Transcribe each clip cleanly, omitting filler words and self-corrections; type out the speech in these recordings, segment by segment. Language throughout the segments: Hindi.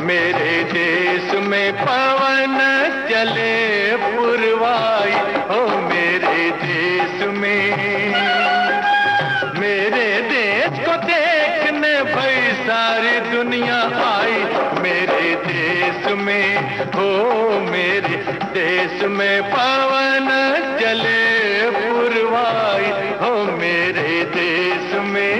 मेरे देश में पवन चले पुरवाई, ओ मेरे देश में। मेरे देश को देखने भाई सारी दुनिया आई, मेरे देश में हो, मेरे देश में पवन चले पुरवाई, हो मेरे देश में।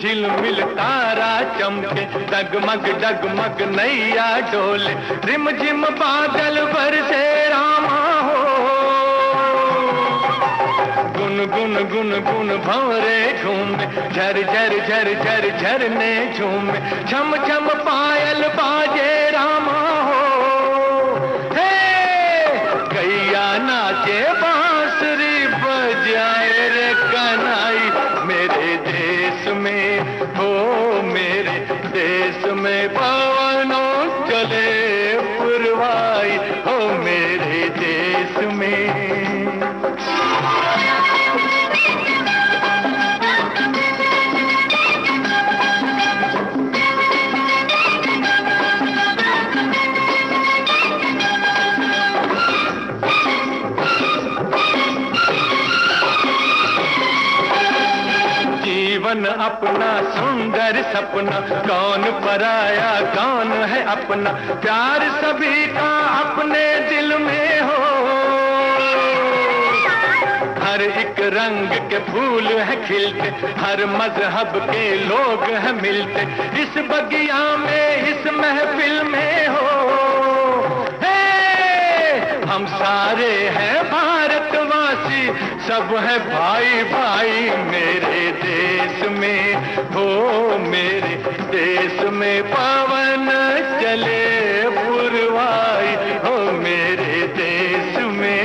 झिलमिल तारा चमके, डगमग डगमग नैया डोले, रिमझिम बादल बरसे रामा हो। गुन गुन गुन गुन भंवरे घूमे, झर झर झर झर झरने झूमे, छम छम पायल बाजे रामा हो। हे गैया नाचे बांसुरी बजाए रे कन्हई, मेरे देश में हो, मेरे देश में पवनों चले पुरवाई, हो मेरे देश में। जीवन अपना सुंदर सपना, कौन पराया कौन है अपना, प्यार सभी का अपने दिल में हो। हर एक रंग के फूल है खिलते, हर मजहब के लोग हैं मिलते, इस बगिया में इस महफिल में हो। हम सारे हैं भारतवासी, सब है भाई भाई मेरे देश में हो, मेरे देश में पवन चले पुरवाई, हो मेरे देश में।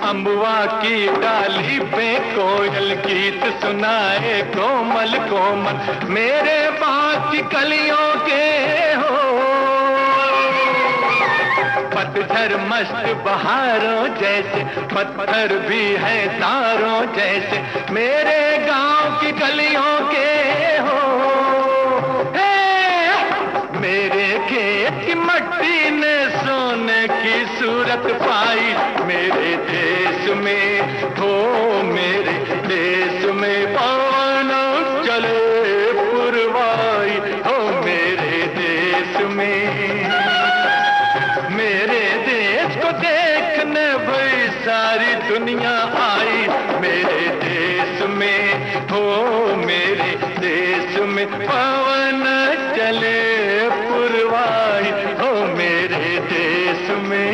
अम्बुआ की डाली पे कोयल गीत सुनाए कोमल कोमल, मेरे बाग की कलियों के हो। पतझर मस्त बहारों जैसे, पत्थर भी है तारों जैसे, मेरे गांव की गलियों के हो। मेरे खेत की मट्टी ने सोने की सूरत पाई, मेरे देश में हो, मेरे देश में पवन चले पुरवाई, हो मेरे देश में। मेरे देश को देखने भाई सारी दुनिया आई, मेरे देश में हो, मेरे देश में पवन चले पुरवाई, हो मेरे देश में।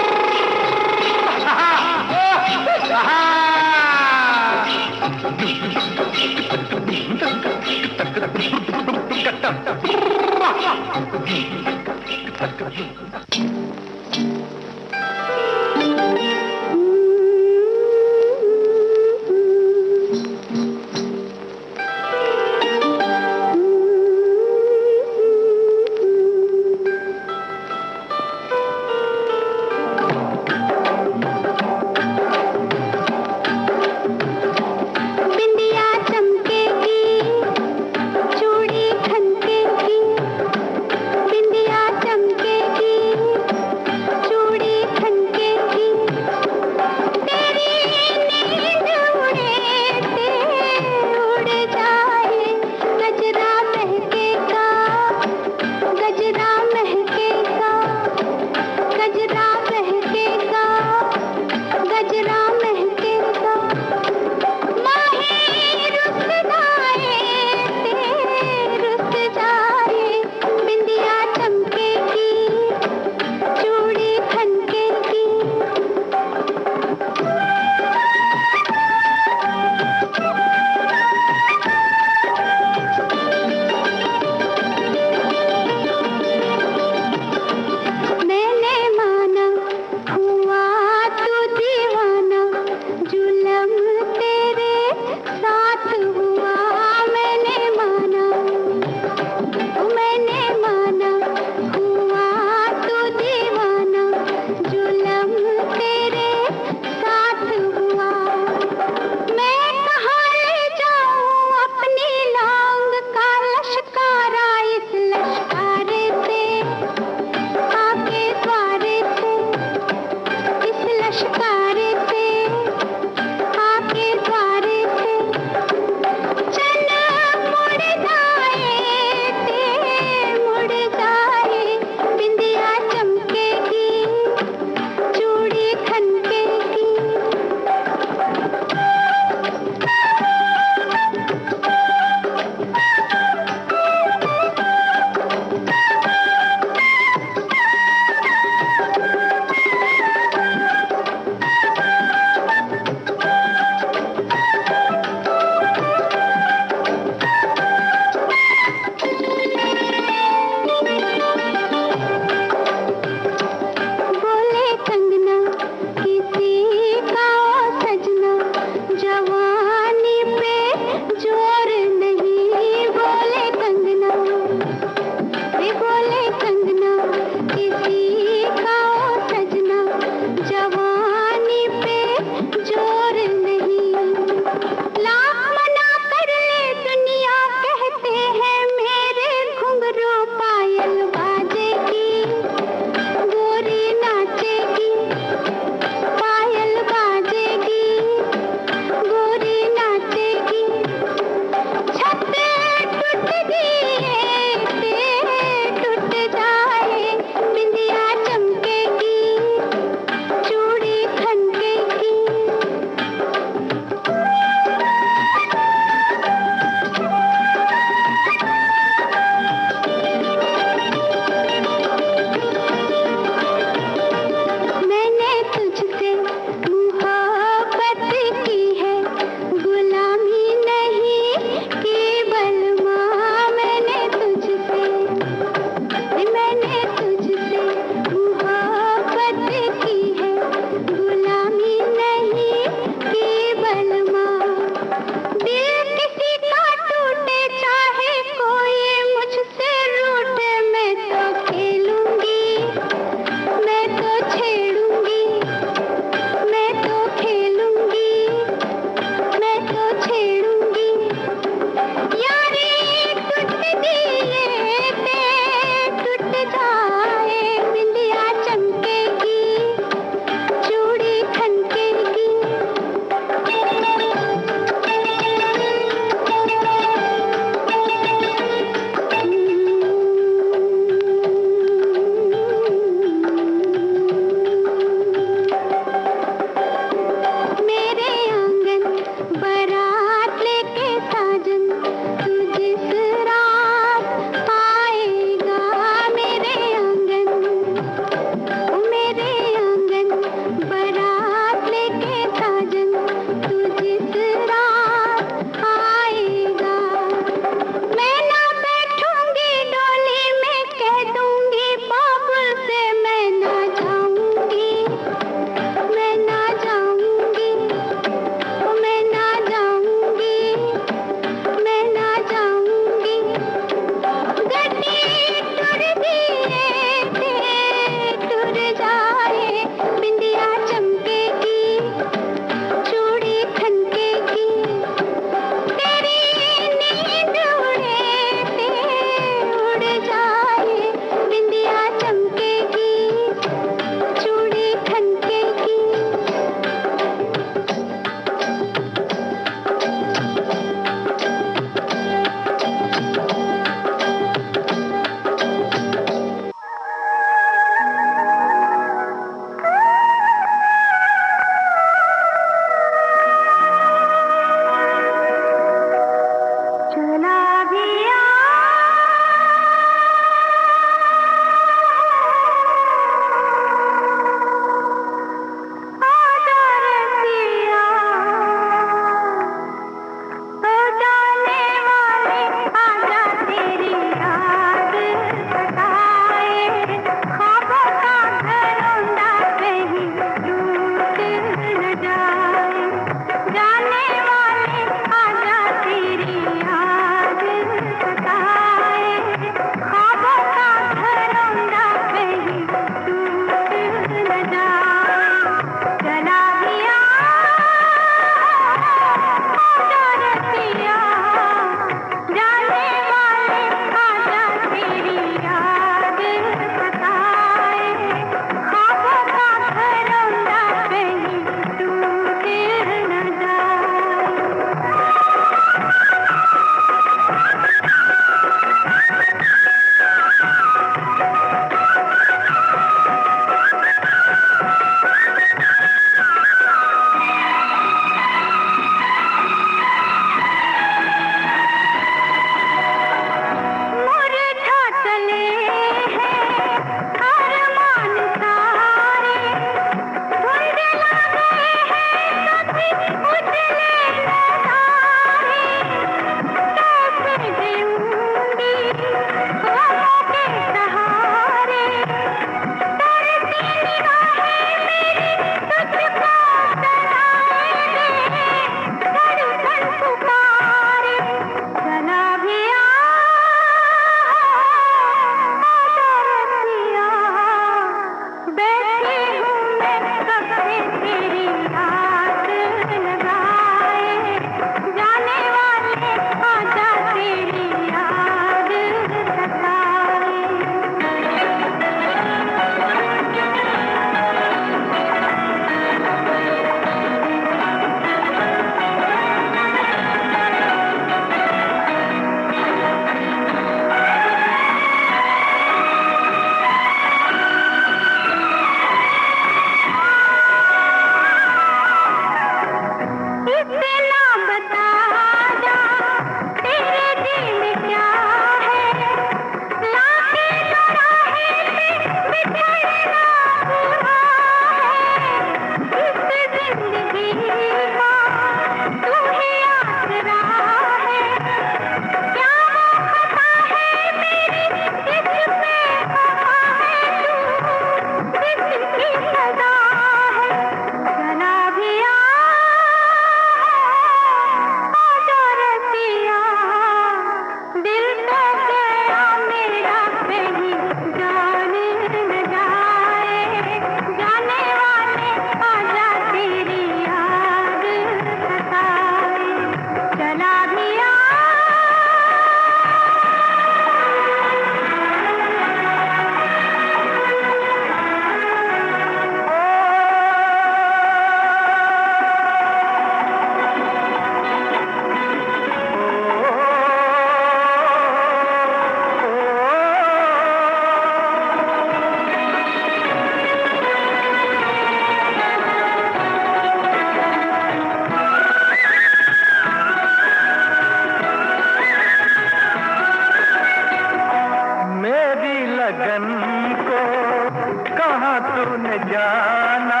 जाना,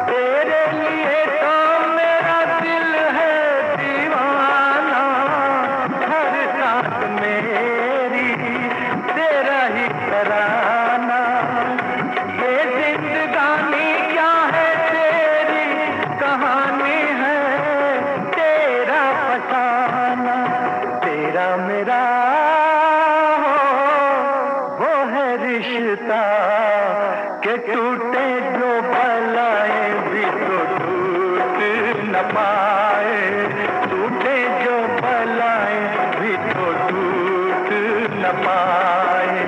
तेरे लिए तो मेरा दिल है दीवाना, हर रात मेरी तेरा ही तराना। ये जिंदगानी क्या है तेरी कहानी है, तेरा फसाना, तेरा मेरा वो है रिश्ता के टूटे जो भलाए भी तो टूट न पाए, टूटे जो भलाए भी तो टूट न पाए,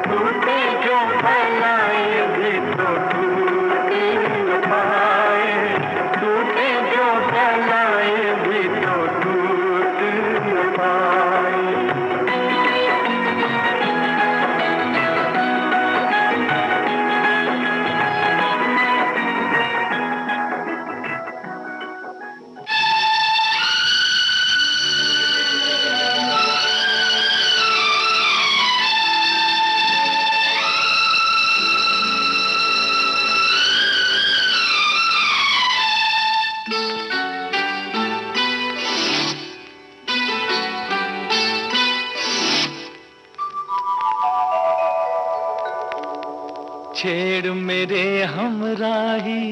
टूटे जो भलाए भी तो टूट न पाए, टूटे जो भलाए भी तो टूट न पाए। छेड़ मेरे हमराही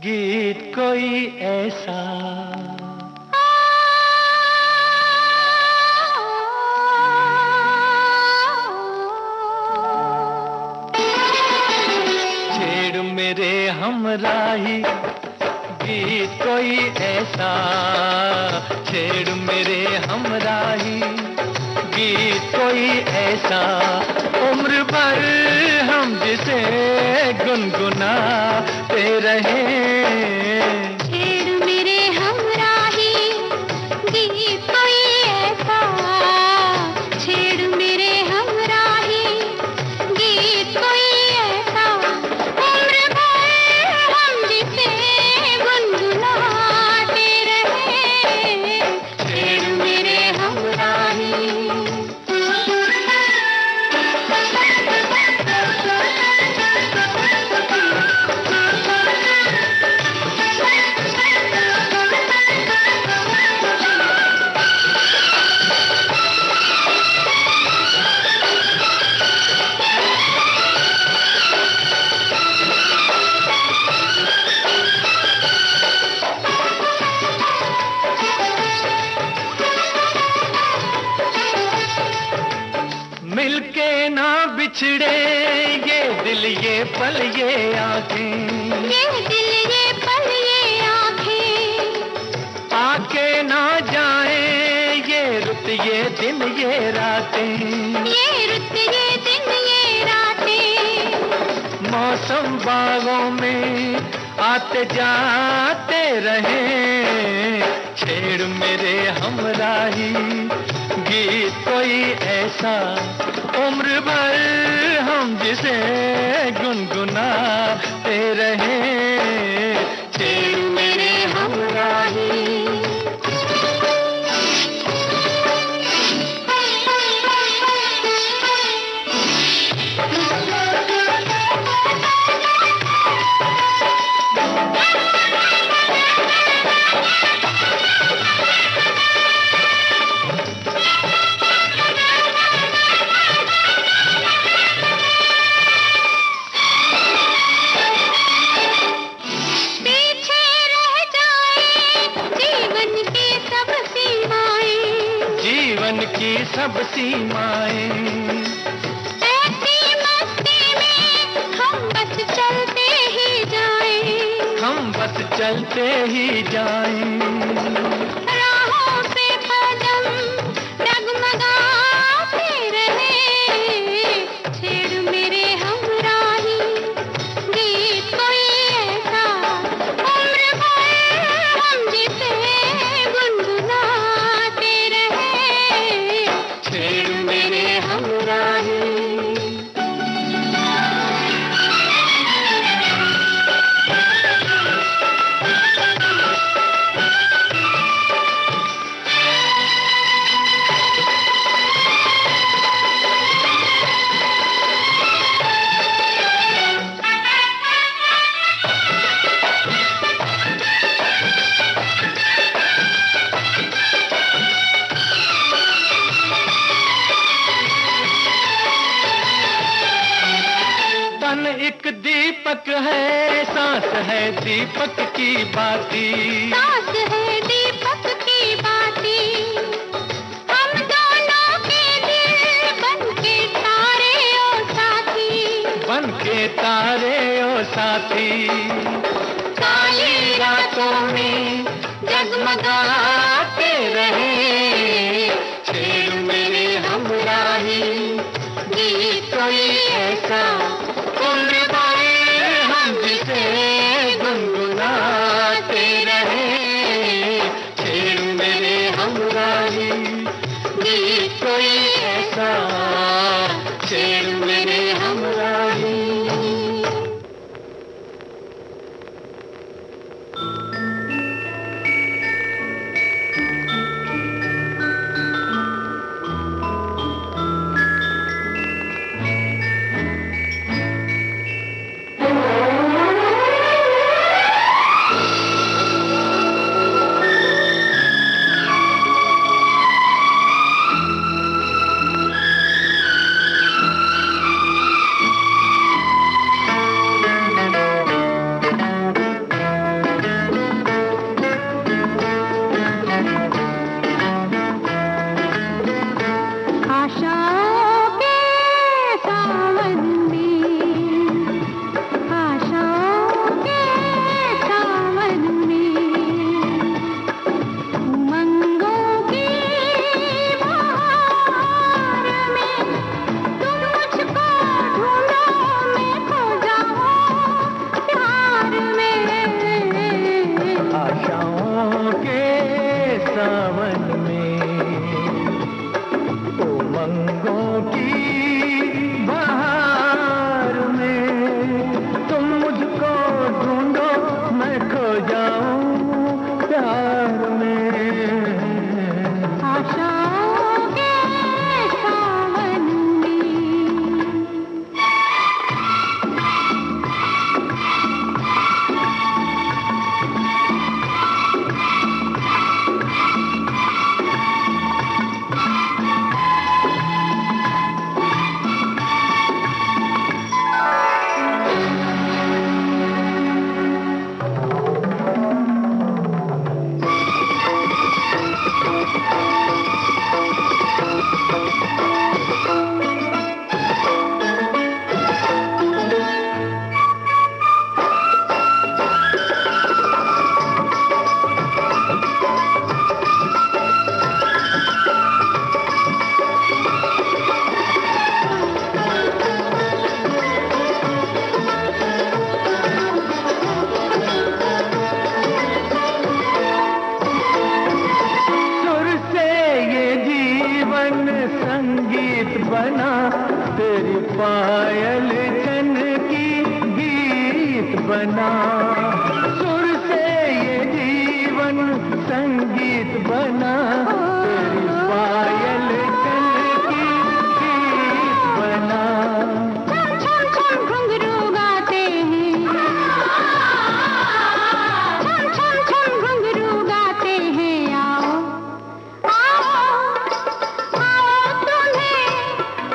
गीत कोई ऐसा, छेड़ मेरे हमराही गीत कोई ऐसा, छेड़ मेरे हमराही गीत कोई ऐसा, उम्र भर हम जिसे गुनगुनाते रहे। छेड़ मेरे हमराही गीत कोई ऐसा, छेड़ मेरे हमराही गीत कोई ऐसा, उम्र भर हम जिसे गुनगुनाते रहे। छेड़ मेरे हमराही मिलके ना बिछड़े ये दिल ये पल ये आंखें, ये दिल ये पल ये आंखें, आके ना जाए ये रुत ये दिन ये रातें, ये रुत ये दिन ये रातें, मौसम बागों में आते जाते रहे। छेड़ मेरे हमराही गीत कोई ऐसा, उम्र भर हम जिसे गुनगुनाते रहे। छेड़ मेरे हमराही की सब सीमाएं, ऐसी मस्ती में हम बस चलते ही जाएं, हम बस चलते ही जाएं, राहों से कदम डगमगाते रहे। छेड़ मेरे हमराही गीत कोई ऐसा, उम्र भर हम जिसे गुनगुनाते रहे। छेड़ मेरे हमराही दीपक है, सांस है दीपक की बाती, सांस है दीपक की बाती। हम दोनों के दिल बनके तारे ओ साथी, बनके तारे ओ साथी। काली रातों में जगमगाते रहे, छेड़ मेरे हमराही, गीत कोई ऐसा उम्र भर हम जिसे गुनगुनाते रहे, छेड़ मेरे हमराही, गीत कोई ऐसा, छेड़ मेरे हमराही। बना तेरी पायल छन की गीत बना, सुर से ये जीवन संगीत बना, तेरी पायल छन की गीत बना। छम छम छम घुंघरू गाते हैं, छम छम छम घुंघरू गाते हैं। आओ आओ आओ तुम्हें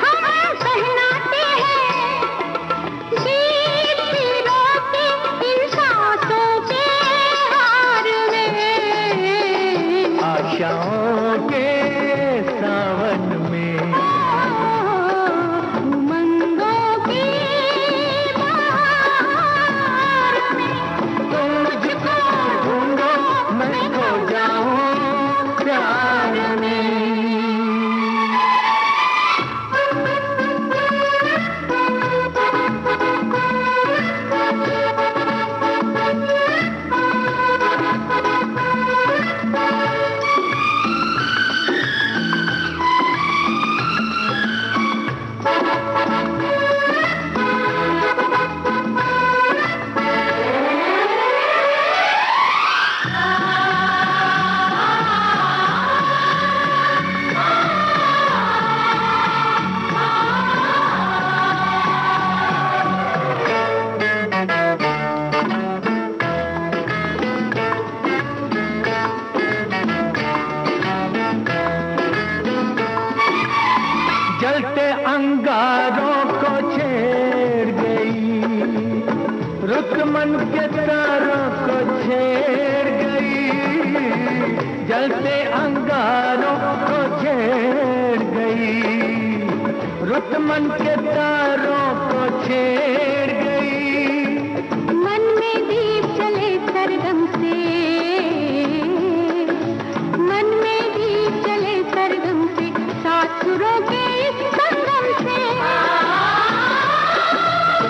हम पहनाते हैं, गीत पिरो के इन सांसों मन के तारों को छेड़ गई, जलते अंगारों को छेड़ गई। रुत मन के तारों को छेड़ गई। मन में दीप चले सरगम से, मन में दीप चले सरगम से, सात सुरों के इस संगम से।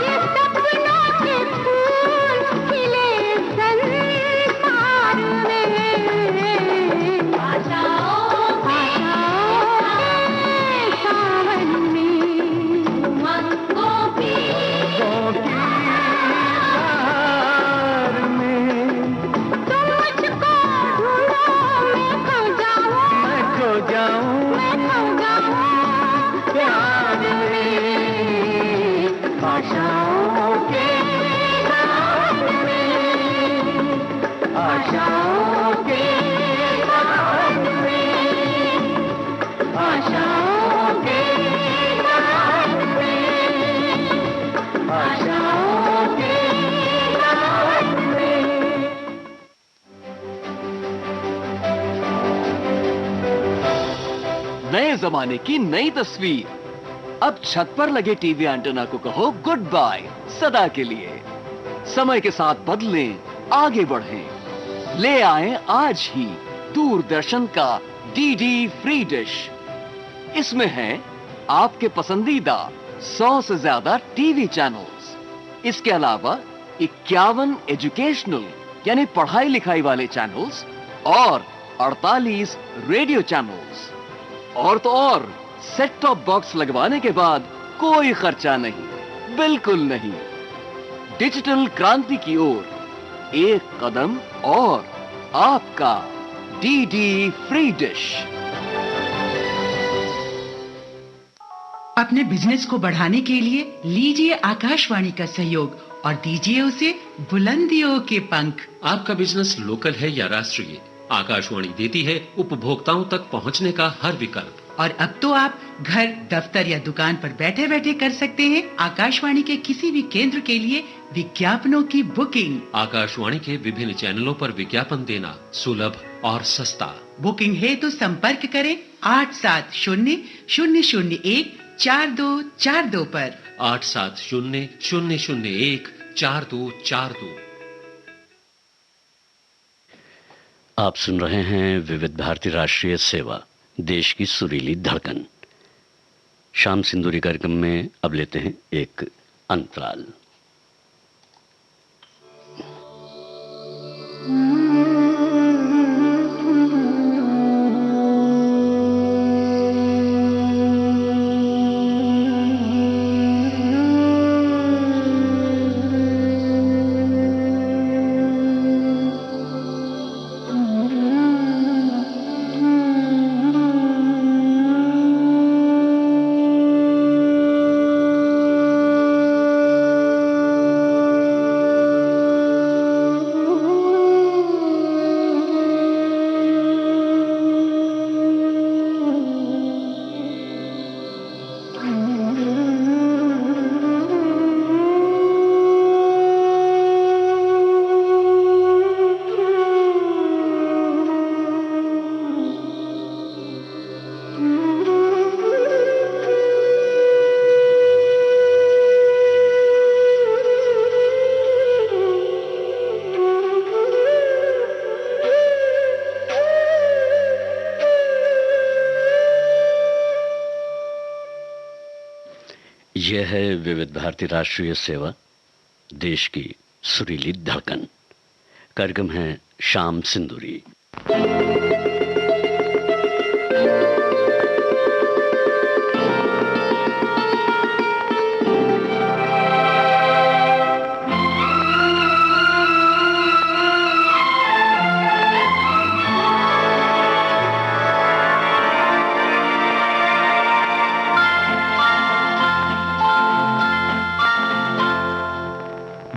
ये सपनों के फूल खिले संसार में, आशाओं के सावन में, उमंगों की बहार में। तुम मुझको ढूंढो, मैं खो जाऊं, मैं खो जाऊं मैं खो जाऊं प्यार में, आशाओं के सावन में, आशाओं के सावन में, आशाओं के सावन में, आशाओं के सावन में। नए जमाने की नई तस्वीर। अब छत पर लगे टीवी एंटेना को कहो गुड बाय सदा के लिए। समय के साथ बदलें, आगे बढ़ें। ले आएं आज ही दूरदर्शन का डीडी फ्री डिश। इसमें है आपके पसंदीदा 100 से ज्यादा टीवी चैनल्स। इसके अलावा 51 एजुकेशनल यानी पढ़ाई लिखाई वाले चैनल्स और 48 रेडियो चैनल्स। और तो और सेट टॉप बॉक्स लगवाने के बाद कोई खर्चा नहीं, बिल्कुल नहीं। डिजिटल क्रांति की ओर एक कदम और आपका डीडी फ्री डिश। अपने बिजनेस को बढ़ाने के लिए लीजिए आकाशवाणी का सहयोग और दीजिए उसे बुलंदियों के पंख। आपका बिजनेस लोकल है या राष्ट्रीय, आकाशवाणी देती है उपभोक्ताओं तक पहुंचने का हर विकल्प। और अब तो आप घर, दफ्तर या दुकान पर बैठे बैठे कर सकते हैं आकाशवाणी के किसी भी केंद्र के लिए विज्ञापनों की बुकिंग। आकाशवाणी के विभिन्न चैनलों पर विज्ञापन देना सुलभ और सस्ता। बुकिंग है तो संपर्क करें 8700014242 पर। 8700014242। आप सुन रहे हैं विविध भारती राष्ट्रीय सेवा, देश की सुरीली धड़कन। शाम सिंदूरी कार्यक्रम में अब लेते हैं एक अंतराल। यह है विविध भारती राष्ट्रीय सेवा, देश की सुरीली धड़कन। कार्यक्रम है शाम सिंदूरी।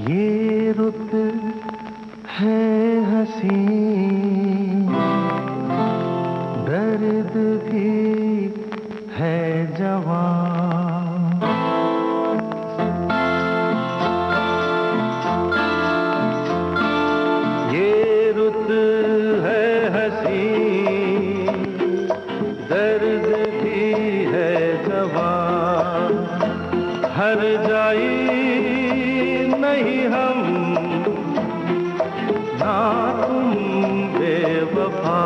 ये रुत है हसी, ना तुम बेवफा।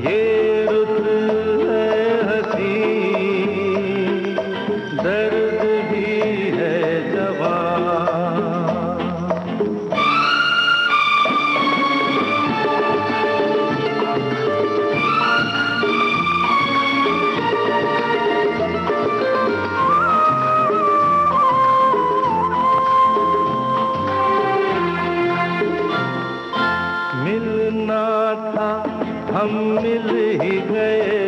ये रुत है हंसी, दर्द भी है जवां। मिलना था हम मिल ही गए,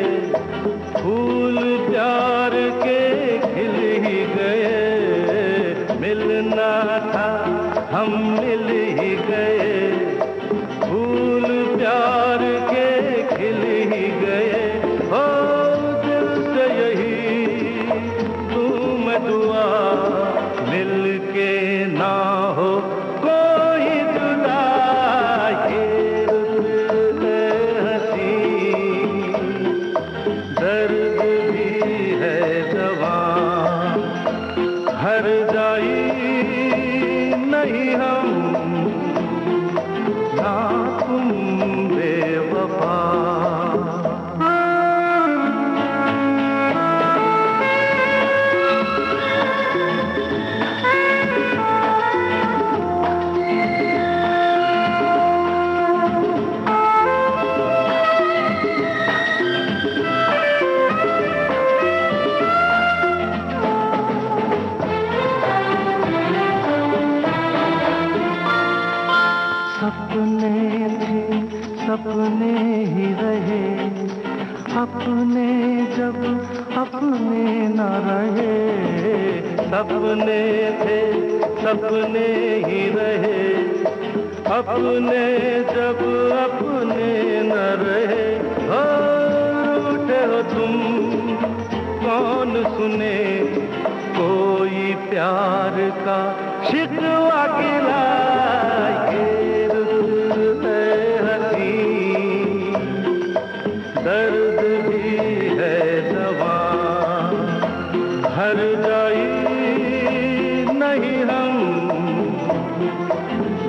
फूल प्यार के खिल ही गए। मिलना था हम मिल ही गए, फूल प्यार के खिल ही गए। हो दिल से यही दूं मैं दुआ, मिल के ना हो कोई जुदा। ये रुत है हंसी, दर्द भी है जवां। हर जाई नहीं हम, ना तुम बेवफा। सपने थे सपने ही रहे, अपने जब अपने न रहे। सपने थे सपने ही रहे, अपने जब अपने न रहे। हो रूठे हो तुम कौन सुने, कोई प्यार का शिकवा गिला। ये रुत है हंसी, दर्द भी है जवां। हर जाई नहीं हम,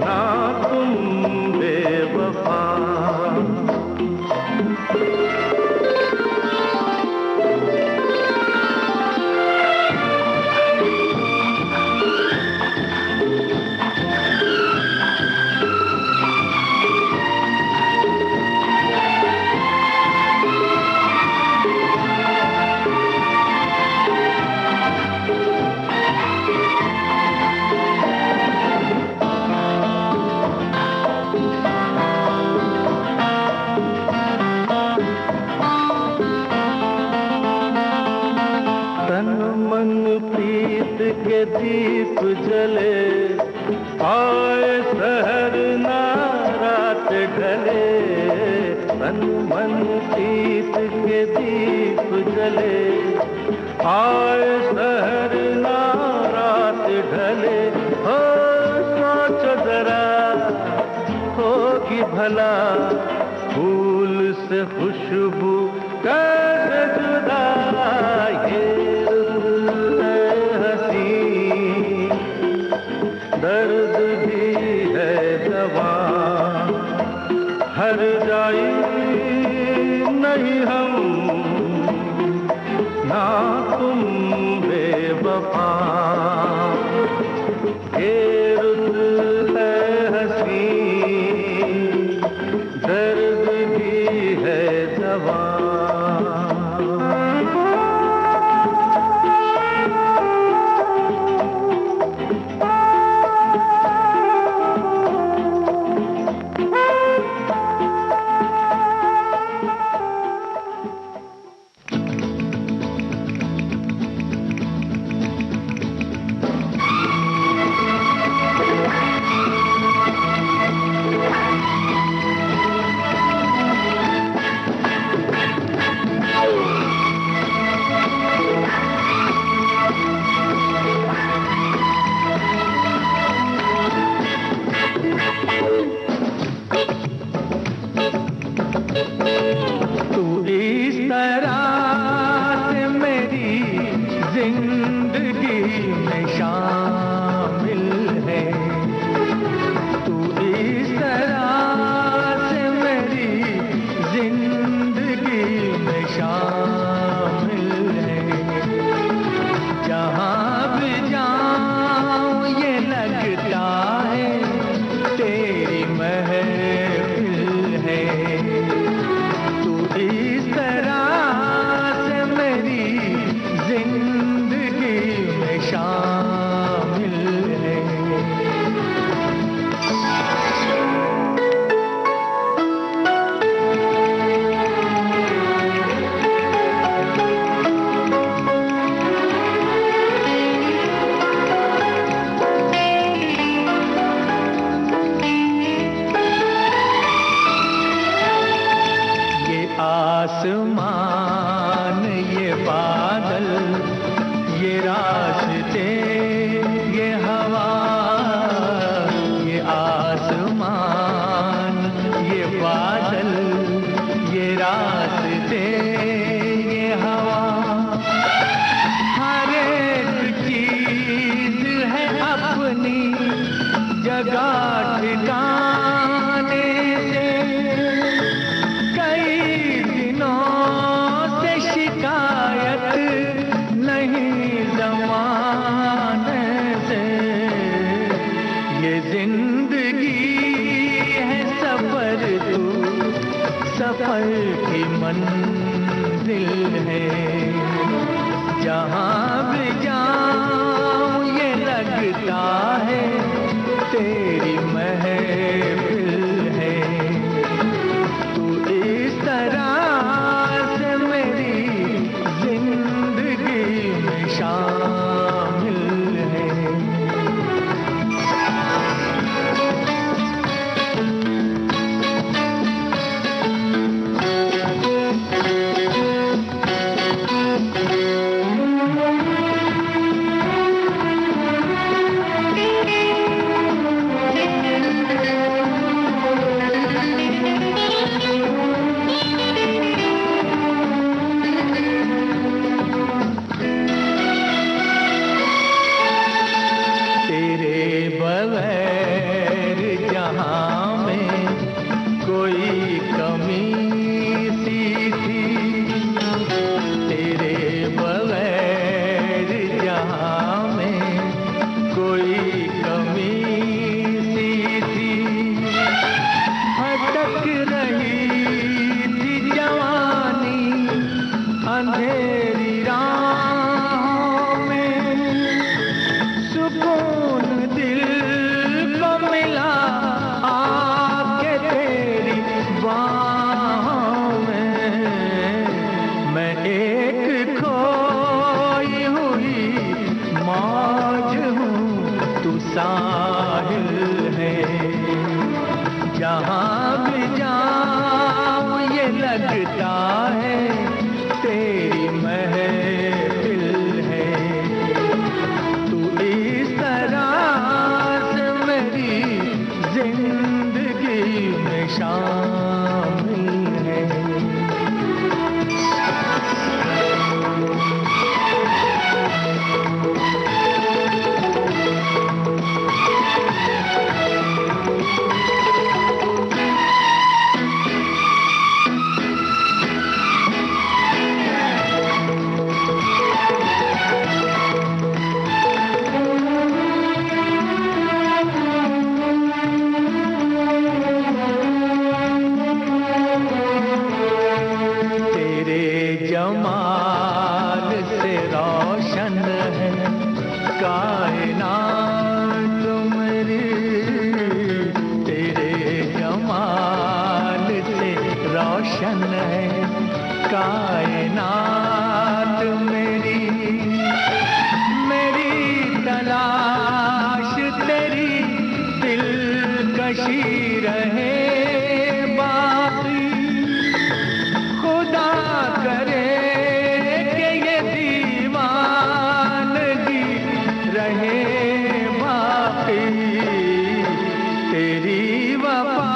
ना तुम बेवफा। तन मन प्रीत के दीप जले, आए सहर ना रात ढले। तन मन प्रीत के दीप जले, आए सहर ना रात ढले। हो सोचो जरा होगी भला, फूल से खुशबू कैसे जुदा। ये रुत है हंसी, दर्द भी है जवां। हर जाई नहीं हम, ना तुम बेवफा। ये रुत है हंसी, दर्द भी है जवां। जगह ठिकाने से कई दिनों से शिकायत नहीं ज़माने से। ये जिंदगी है सफर, तू सफर की मंजिल है। जहाँ भी जाऊं ये लगता है तेरी महफिल है। तू इस तरह से मेरी जिंदगी में शामिल है। अंधेरी राहों में सुकून दिल को मिला आके तेरी बाहों में। मैं एक खोई हुई मौज हूँ, तू साहिल है। जहाँ भी जाऊँ ये लगता है तेरी महफिल है। तू इस तरह से मेरी जिंदगी में शामिल है। जमाल से रोशन है कायनात मेरी। तेरे जमाल से रोशन है कायनात मेरी। मेरी तलाश तेरी दिलकशी रहे बाकी। खुदा करे तेरी वफा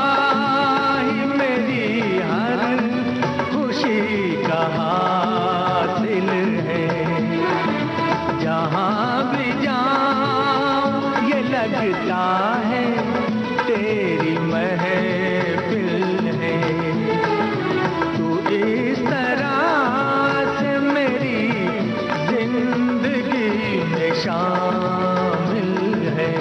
ही मेरी हर खुशी का हासिल है। जहाँ भी जाऊँ ये लगता है तेरी महफिल है। तू इस तरह से मेरी जिंदगी में शामिल है।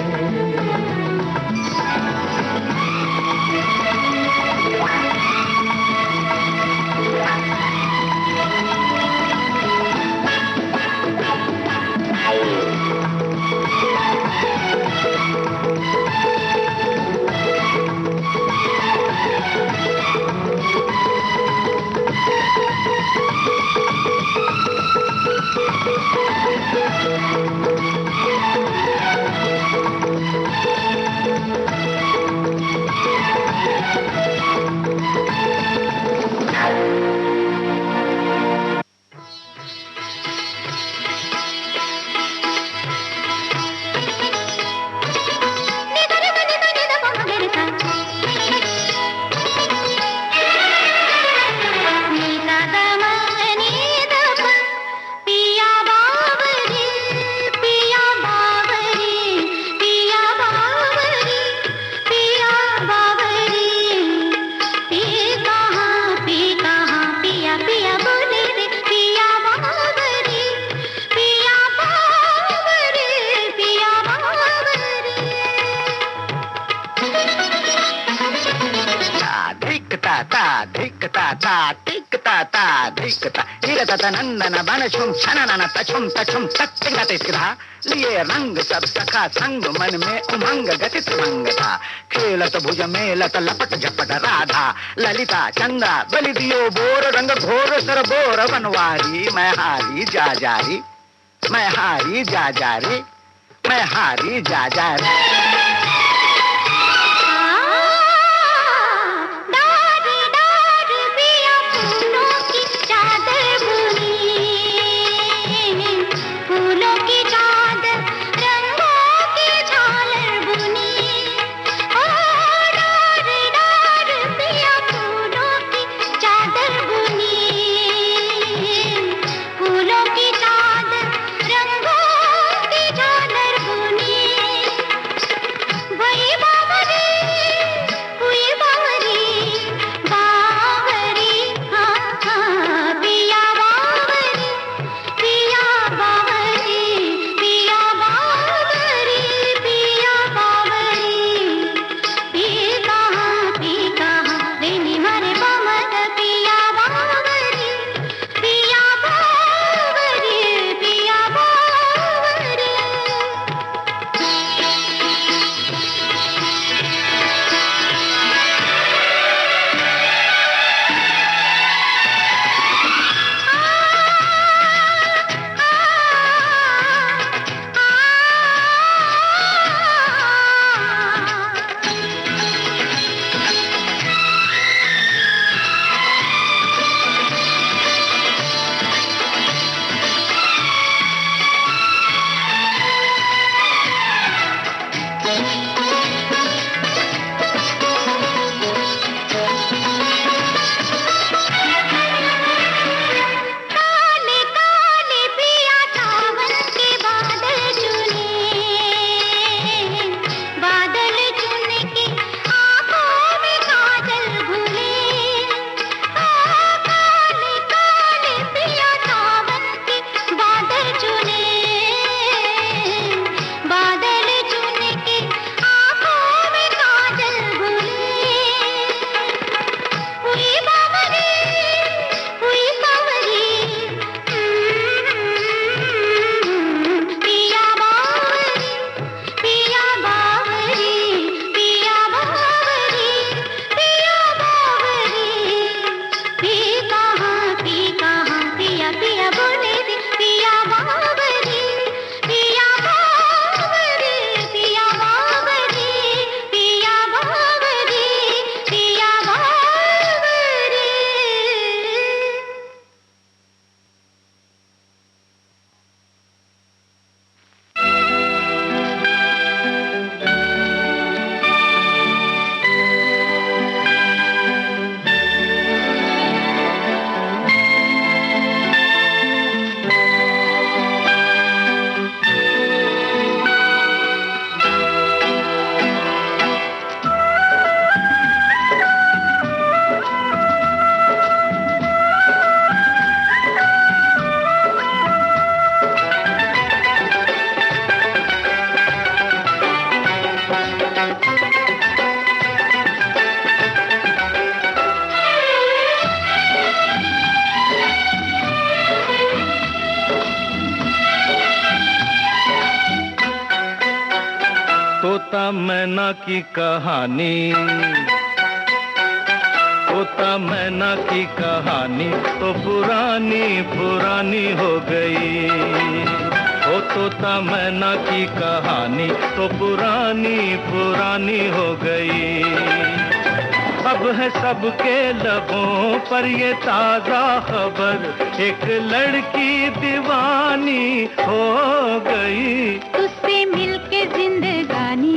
ता धिकता ता टिकता ता धिकता इरता नंदन बन छुम छनन तछुम तछुम तत्तिंगा तिस्कधा लिए रंग सब सखा संग मन में उमंग गति मंग था खेलत भुज मेलत लपट झपट राधा ललिता चंदा बलि दियो बोर रंग घोर सर बोर बनवारी मैं हारी जा जारी मैं हारी जा जारी मैं हारी जा जारी तोता मैना की कहानी, तोता मैना की कहानी तो पुरानी पुरानी हो गई। ओ तोता मैना की कहानी तो पुरानी पुरानी हो गई। अब है सबके लबों पर ये ताजा खबर, एक लड़की दीवानी हो गई। तुझसे मिलके जिंदगानी,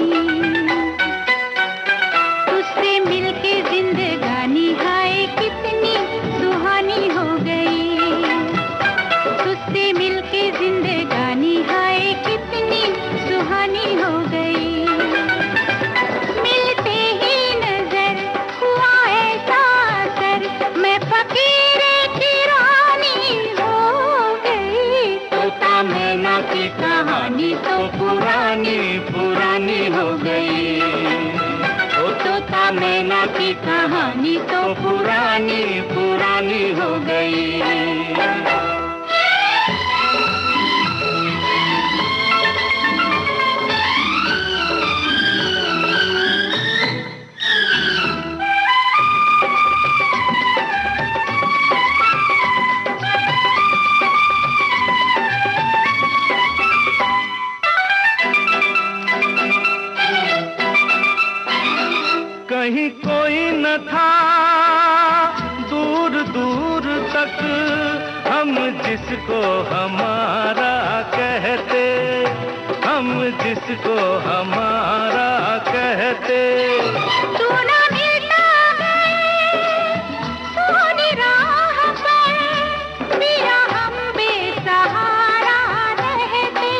तुझसे मिलके जिंदगानी हाय कितनी सुहानी हो गई। तुझसे मिलके जिंदगानी हाय कितनी सुहानी हो गई। मिलते ही नजर हुआ ऐसा असर, मैं फकीर की रानी हो गई। तोता मैना की कहानी तो पुरानी पुरानी हो मैना की कहानी तो पुरानी पुरानी हो गई। कहीं कोई न था दूर दूर तक हम जिसको हमारा कहते, हम जिसको हमारा कहते। तू ना मिलता है सोनी राह पर, पिया हम बेसहारा रहते,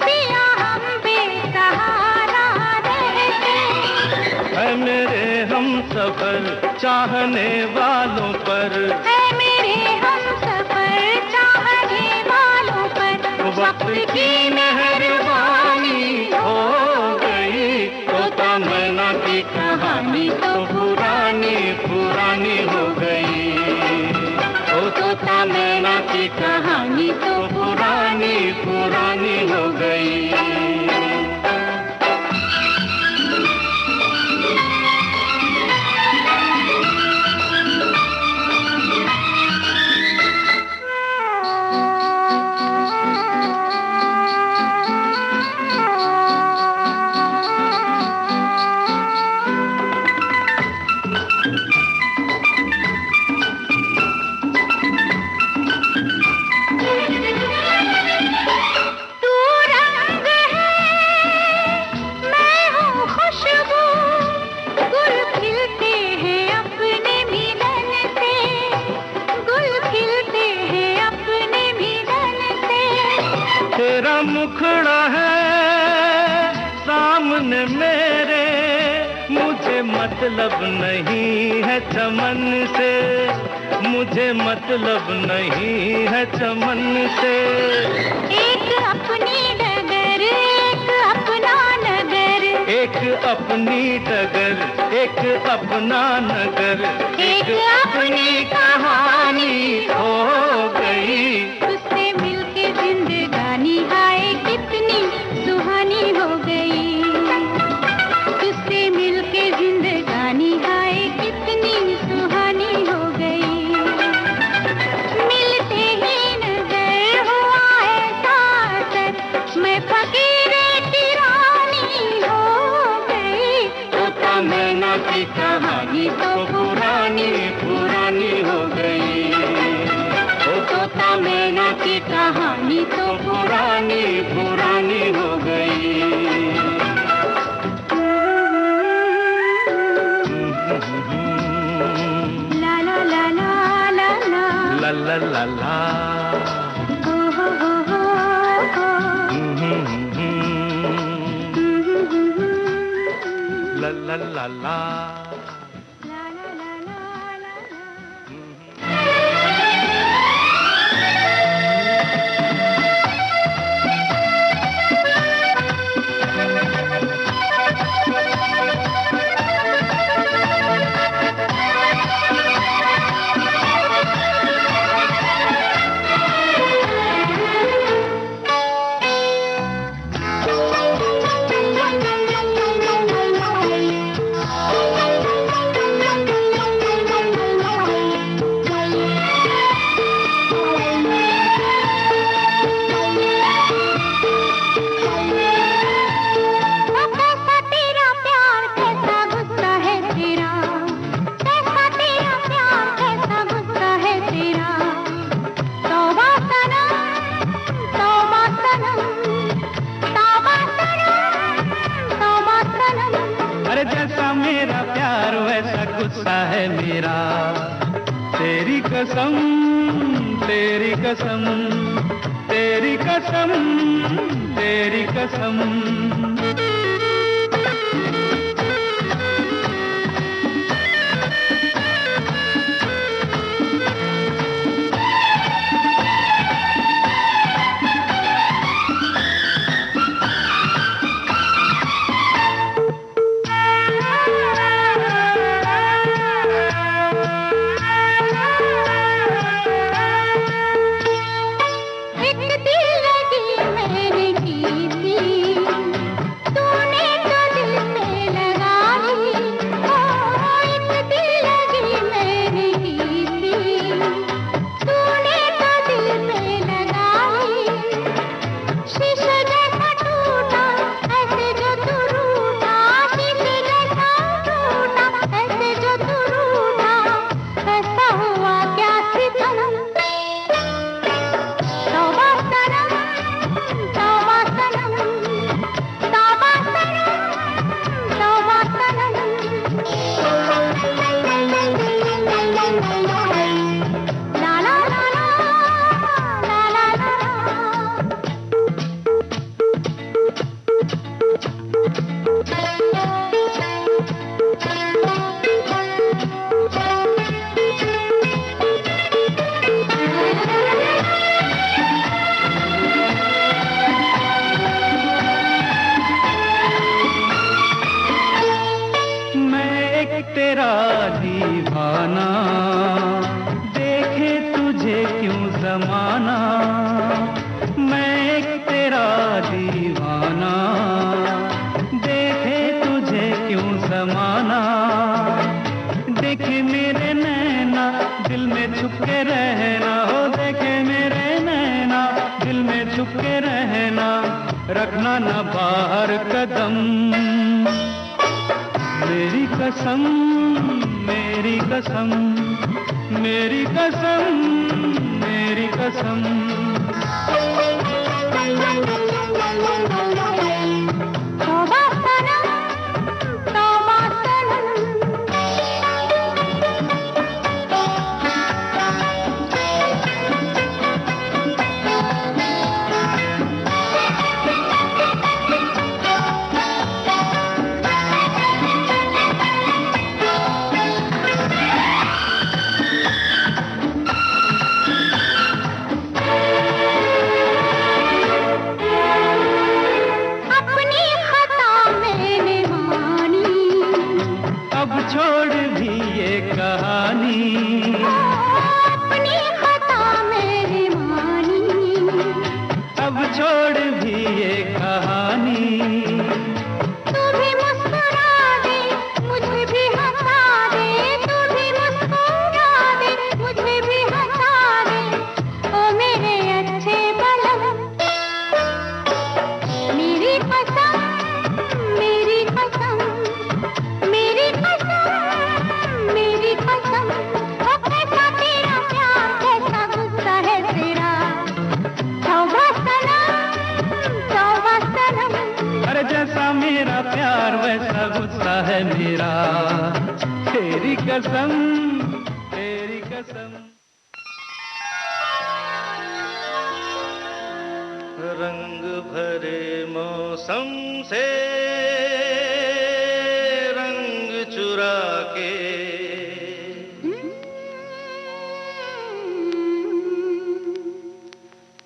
पिया हम बेसहारा रहते। है मेरे हम सफर चाहने वालों पर, है मेरे हम सफर चाहने वालों पर, वक्त की मेहरबानी हो गई। तोता मैना की कहानी तो पुरानी पुरानी हो गई। ओ तोता मैना की कहानी तो पुरानी पुरानी हो गई। मुखड़ा है सामने मेरे, मुझे मतलब नहीं है चमन से, मुझे मतलब नहीं है चमन से। एक अपनी डगर एक अपना नगर, एक अपनी डगर एक अपना नगर, एक अपनी कहानी हो गई। उससे मिलके जिंदगानी हाय कितनी सुहानी हो गई। उससे मिलके जिंदगानी हाय कितनी सुहानी हो गई। मिलते ही नजर हुआ ऐसा असर, मैं फकीर की रानी हो गई। तोता मैना की कहानी तो पुरानी पुरानी हो गई। तोता मैना की कहानी तो पुरानी पुरानी हो गई। ला ला ला ला ला ला ला ला ला ला, हो हो हो हो, ला ला ला ला। गुस्सा है मेरा, तेरी कसम तेरी कसम तेरी कसम तेरी कसम। देखे मेरे नैना दिल में छुप के रहना, हो देखे मेरे नैना दिल में छुप के रहना, रखना ना बाहर कदम। मेरी कसम मेरी कसम मेरी कसम मेरी कसम। तौबा सनम तौबा सनम। छोड़ भी ये कहानी, अपनी खता मैंने मानी, अब छोड़ भी ये कहानी। तू भी मुस्कुरा दे मुझे भी हंसा दे, तू भी मुस्कुरा दे मुझे भी हंसा दे, ओ मेरे अच्छे बलम। मेरी कसम मेरी कसम मेरी कसम मेरी कसम। ओ कैसा तेरा प्यार कैसा गुस्सा है तेरा, तौबा सनम तौबा सनम। अरे जैसा मेरा प्यार वैसा गुस्सा है मेरा, तेरी कसम तेरी कसम। रंग भरे मौसम से रंग चुरा के,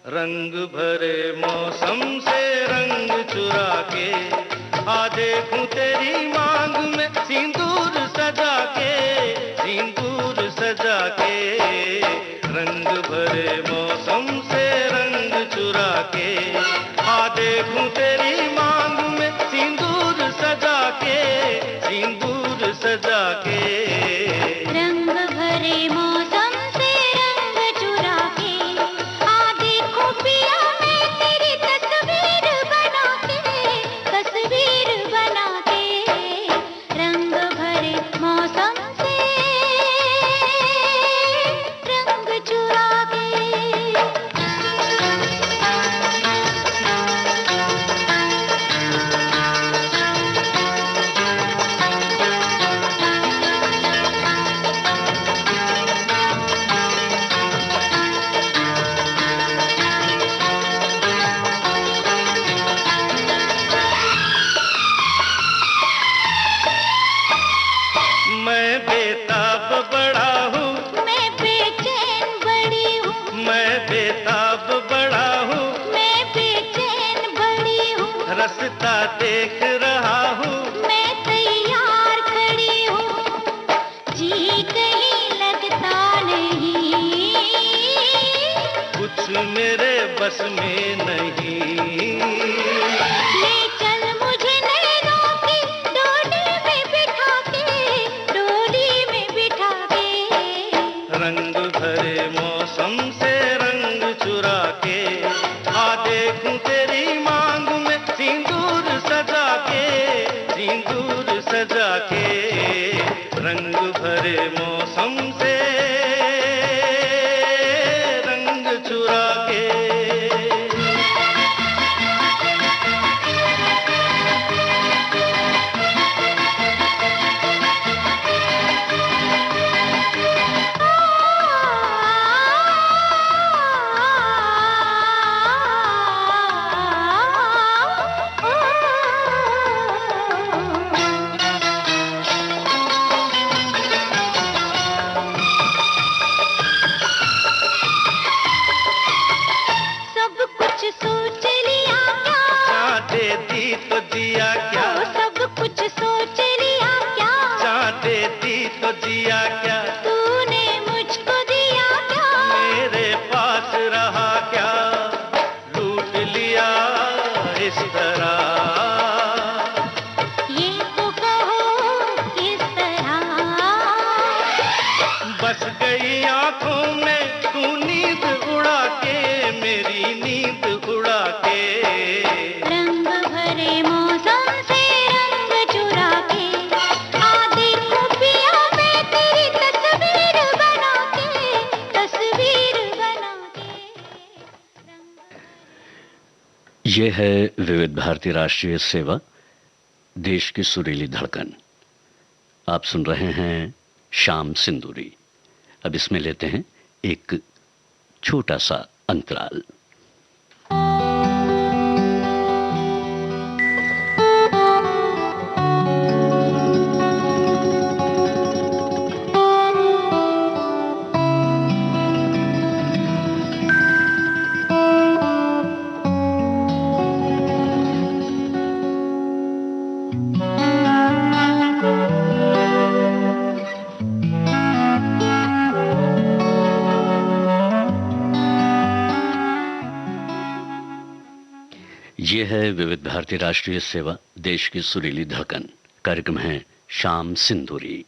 रंग भरे मौसम से रंग चुरा के, आ देखूं तेरी मांग में सिंदूर सजा के, सिंदूर सजा के। रंग भरे मौसम से रंग चुरा के, आ देखूं तेरी मांग में सिंदूर सजा के, सिंदूर सजा के। रंग भरे मौसम से रंग चुरा के, आ देखो पिया मैं तेरी तस्वीर बना के, तस्वीर बना के। रंग भरे मौसम से रंग चुरा के। मैं बेताब बड़ा हूँ, मैं बेचैन बड़ी हूँ, मैं बेताब बड़ा हूँ, मैं बेचैन बड़ी हूँ। रास्ता देख रहा हूँ, मैं तैयार खड़ी हूँ, जी कहीं लगता नहीं, कुछ मेरे बस में नहीं। ले चल मुझे नैनों की डोली में बिठा के, डोली में बिठा के। रंग भरे मौसम से रंग चुरा के, आ देखूं तेरी मांग में सिंदूर सजा के, सिंदूर सजा के। रंग भरे मौसम से रंग चुरा के। ये है विविध भारती राष्ट्रीय सेवा, देश की सुरीली धड़कन। आप सुन रहे हैं शाम सिंदूरी। अब इसमें लेते हैं एक छोटा सा अंतराल। ये है विविध भारती राष्ट्रीय सेवा, देश की सुरीली धड़कन। कार्यक्रम है शाम सिंदूरी।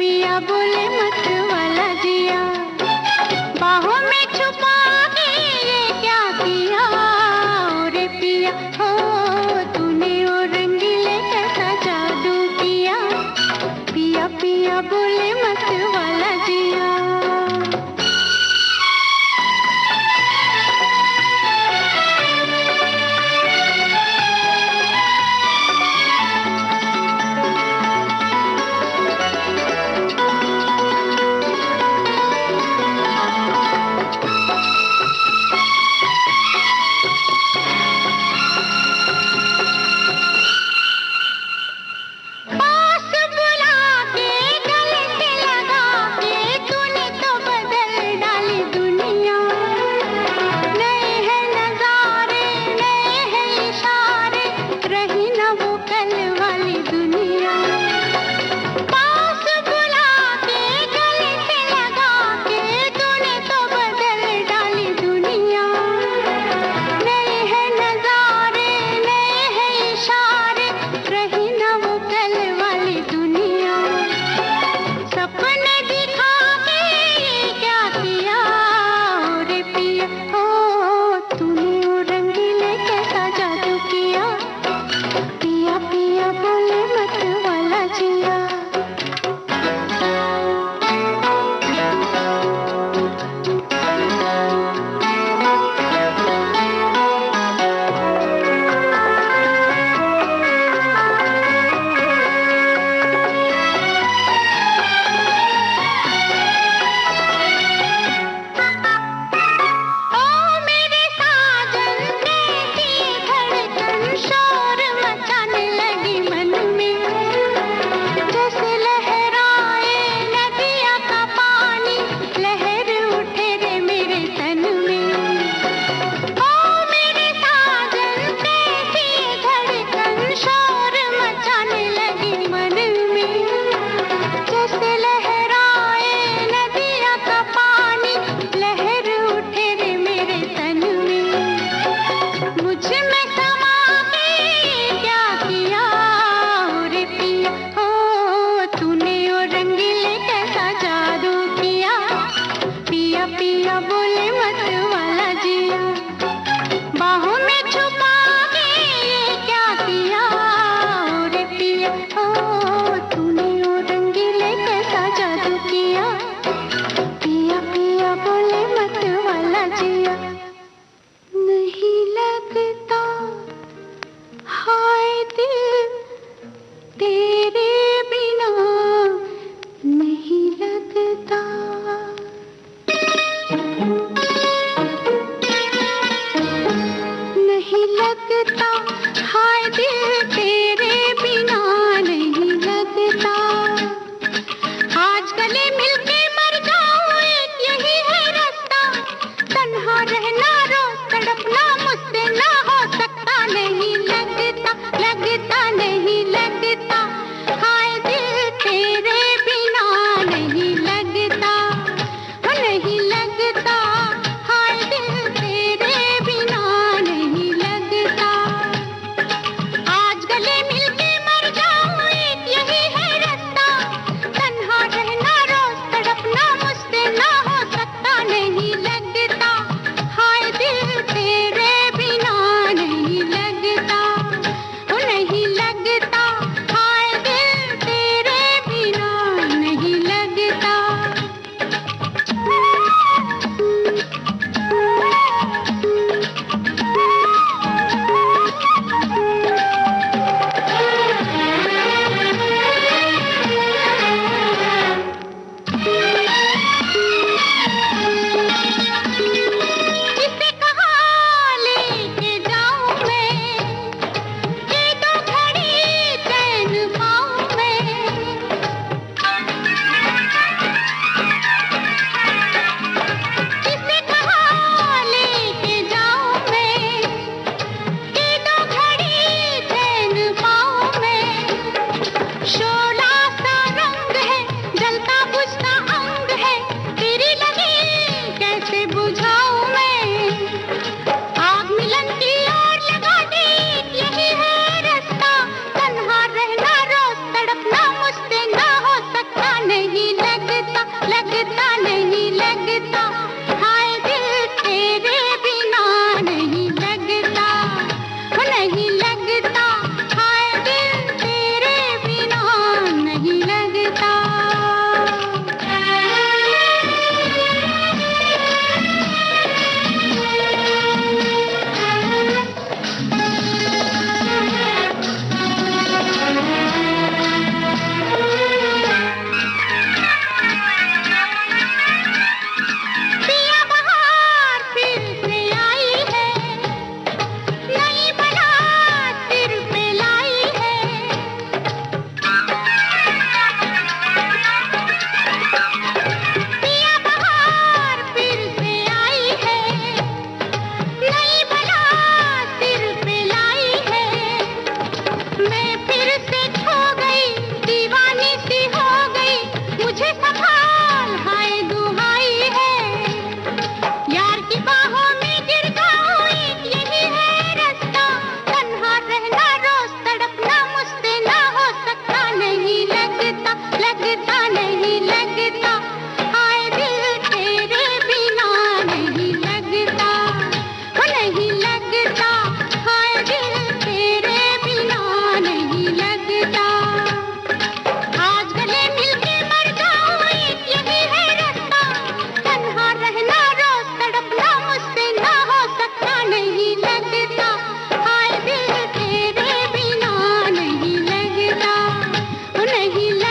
पिया बोले मत वाला जिया, बाहों में छुपा के ये क्या किया, ओ रे पिया हो तूने ओ रंगीले कैसा जादू किया, पिया पिया बोले मत वाला जिया। पास बुला के गले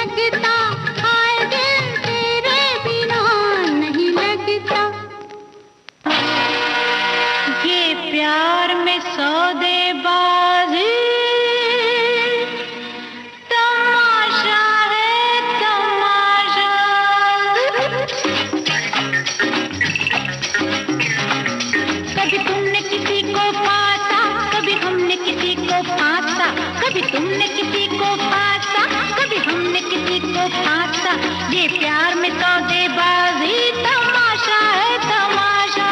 लगता, हाय दिल तेरे बिना नहीं लगता। ये प्यार में सौदेबाजी तमाशा है तमाशा। कभी तुमने किसी को पासा, कभी हमने किसी को फांसा, कभी तुमने किसी को पासा, कभी हमने किसी को फांसा। ये प्यार में सौदेबाजी तमाशा है तमाशा।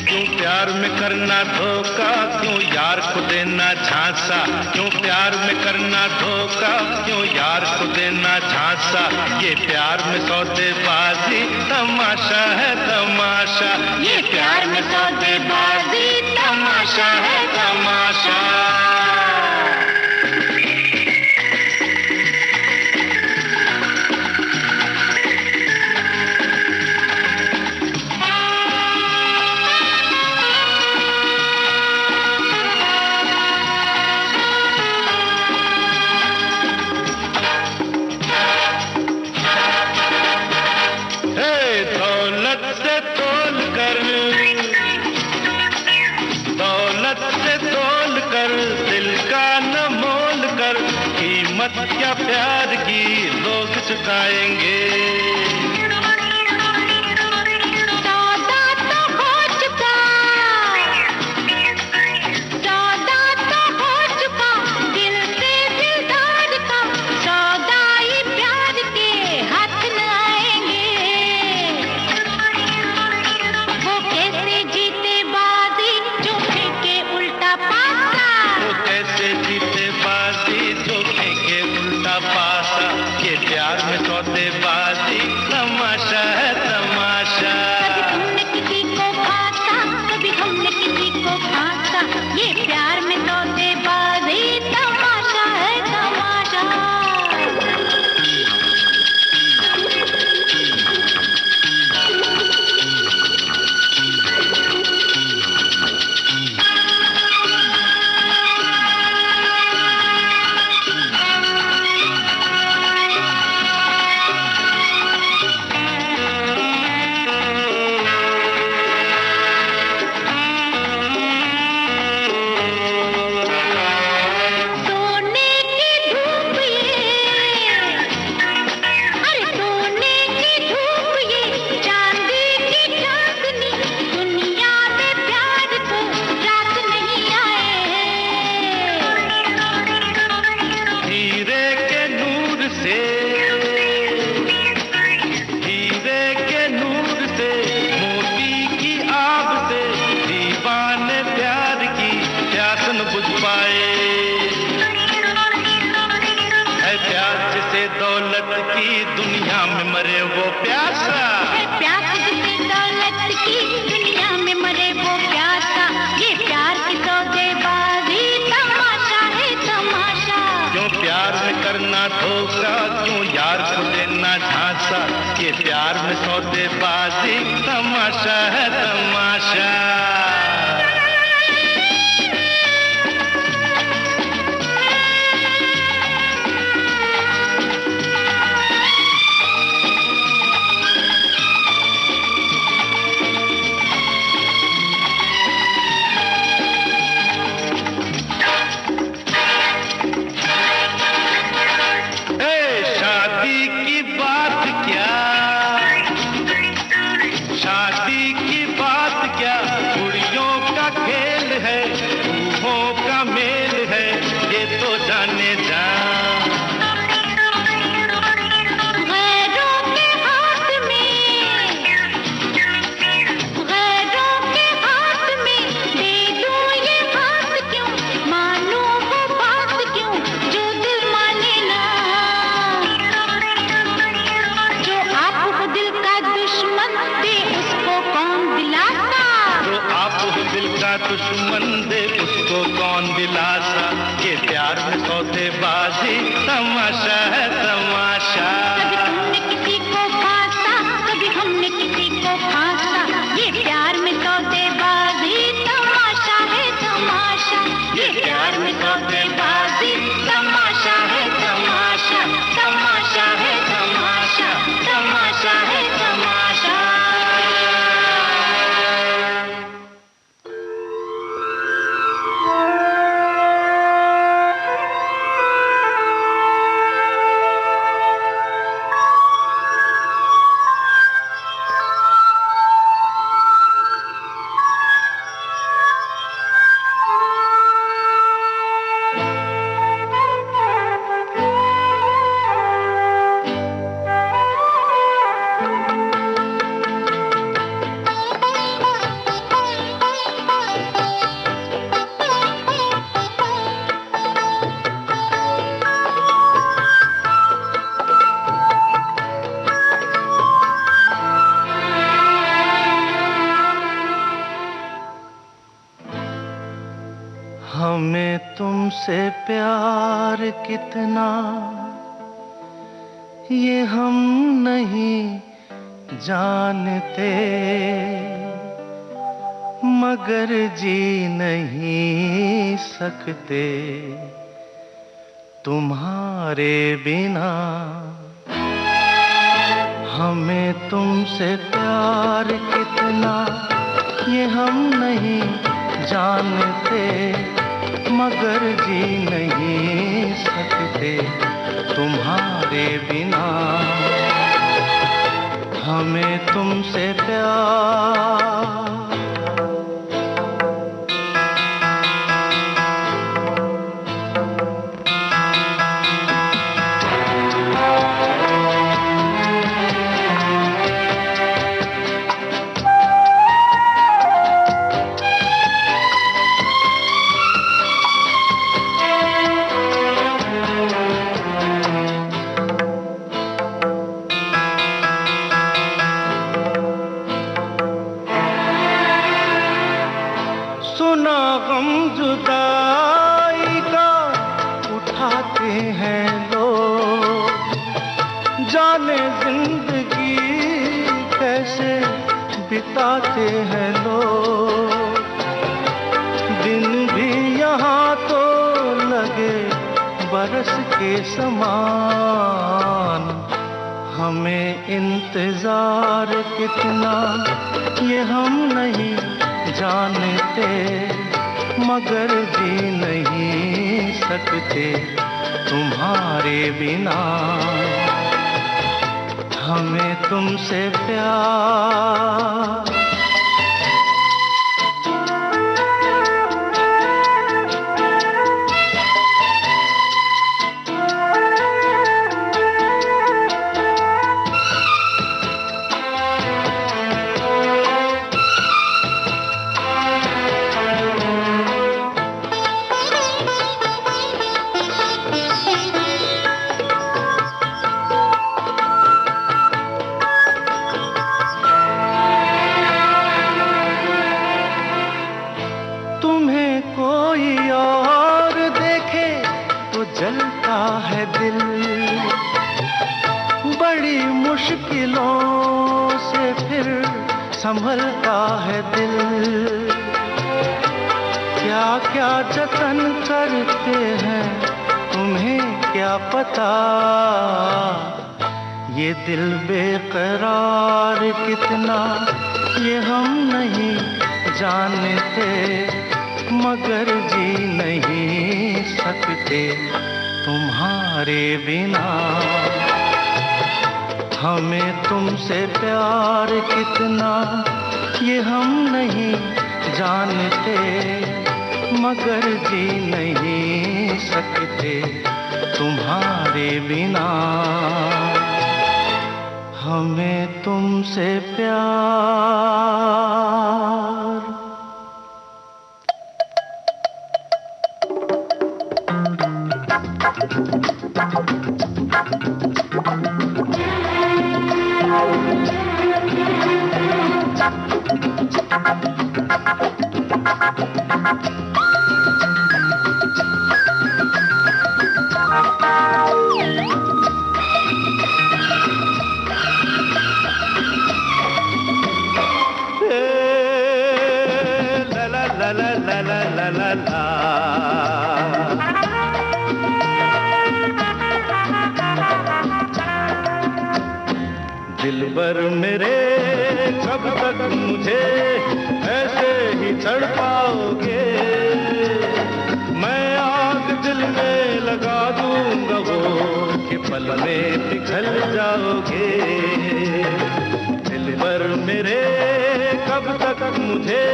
क्यों प्यार में करना धोखा, क्यों यार को देना झांसा, क्यों प्यार में करना धोखा, क्यों यार को देना झांसा। ये प्यार में सौदेबाजी तमाशा है तमाशा। ये प्यार में सौदेबाजी तमाशा है तमाशा। दौलत से तोल कर दिल का न मोल कर, कीमत क्या प्यार की लोग चुकाएंगे। सौदा तो हो चुका, सौदा तो हो चुका, दिल से दिलदार का सौदाई प्यार के हाथ न आएंगे। वो कैसे जीते बाजी जो फेंके उल्टा पासा, वो कैसे जीते बाजी जो फेंके उल्टा पासा। ये प्यार में सौदेबाजी तमाशा है तमाशा। कभी तुमने किसी को फांसा, कभी हमने किसी को फांसा। ये प्यार में सौदेबाजी तमाशा है तमाशा। सोने की धूप ये, अरे सोने की धूप ये, चांदी की चांदनी, दुनिया में प्यार को रात नहीं आए। हीरे के नूर से, हीरे के नूर से, मोती की आग से, दीवाने प्यार की प्यास न बुझ पाए। है प्यार जिसे दौलत की दुनिया में मरे वो प्यासा। है प्यास जिसे दौलत की दुनिया में मरे वो प्यासा। ये प्यार की सौदेबाजी तमाशा है तमाशा। क्यों प्यार में करना धोखा, क्यों यार को देना झांसा। ये प्यार में सौदेबाजी तमाशा है तमाशा। शादी की बात क्या, शादी की बात क्या, कुड़ियों का खेल है, रूहों का मेल है, ये तो जाने जा। गैरों के हाथ में, गैरों के हाथ में दे दूं ये हाथ क्यों, मानूं वो बात क्यों जो दिल माने ना। जो आप हो दिल का दुश्मन दे उसको कौन दिलासा। जो आप हो दिल का दुश्मन दे उसको कौन दिलासा। ये प्यार में सौदेबाजी तमाशा है तमाशा। कभी तुमने किसी को फांसा, कभी हमने किसी को फांसा। ये प्यार में सौदेबाजी तमाशा है तमाशा। ये प्यार में सौदेबाजी तमाशा है तमाशा। तुमसे प्यार कितना ये हम नहीं जानते, मगर जी नहीं सकते तुम्हारे बिना। हमें तुमसे प्यार कितना ये हम नहीं जानते, मगर जी नहीं सकते तुम्हारे बिना। हमें तुमसे प्यार बिताते हैं लोग। दिन भी यहाँ तो लगे बरस के समान। हमें इंतजार कितना ये हम नहीं जानते, मगर जी नहीं सकते तुम्हारे बिना। हमें तुमसे प्यार मुश्किलों से फिर संभलता है दिल। क्या क्या जतन करते हैं तुम्हें क्या पता, ये दिल बेकरार कितना ये हम नहीं जानते, मगर जी नहीं सकते तुम्हारे बिना। हमें तुमसे प्यार कितना ये हम नहीं जानते, मगर जी नहीं सकते तुम्हारे बिना। हमें तुमसे प्यार दिलबर मेरे कब तक मुझे ऐसे ही तड़पाओगे। मैं आग दिल में लगा दूंगा वो कि पल में पिघल जाओगे। दिलबर मेरे कब तक मुझे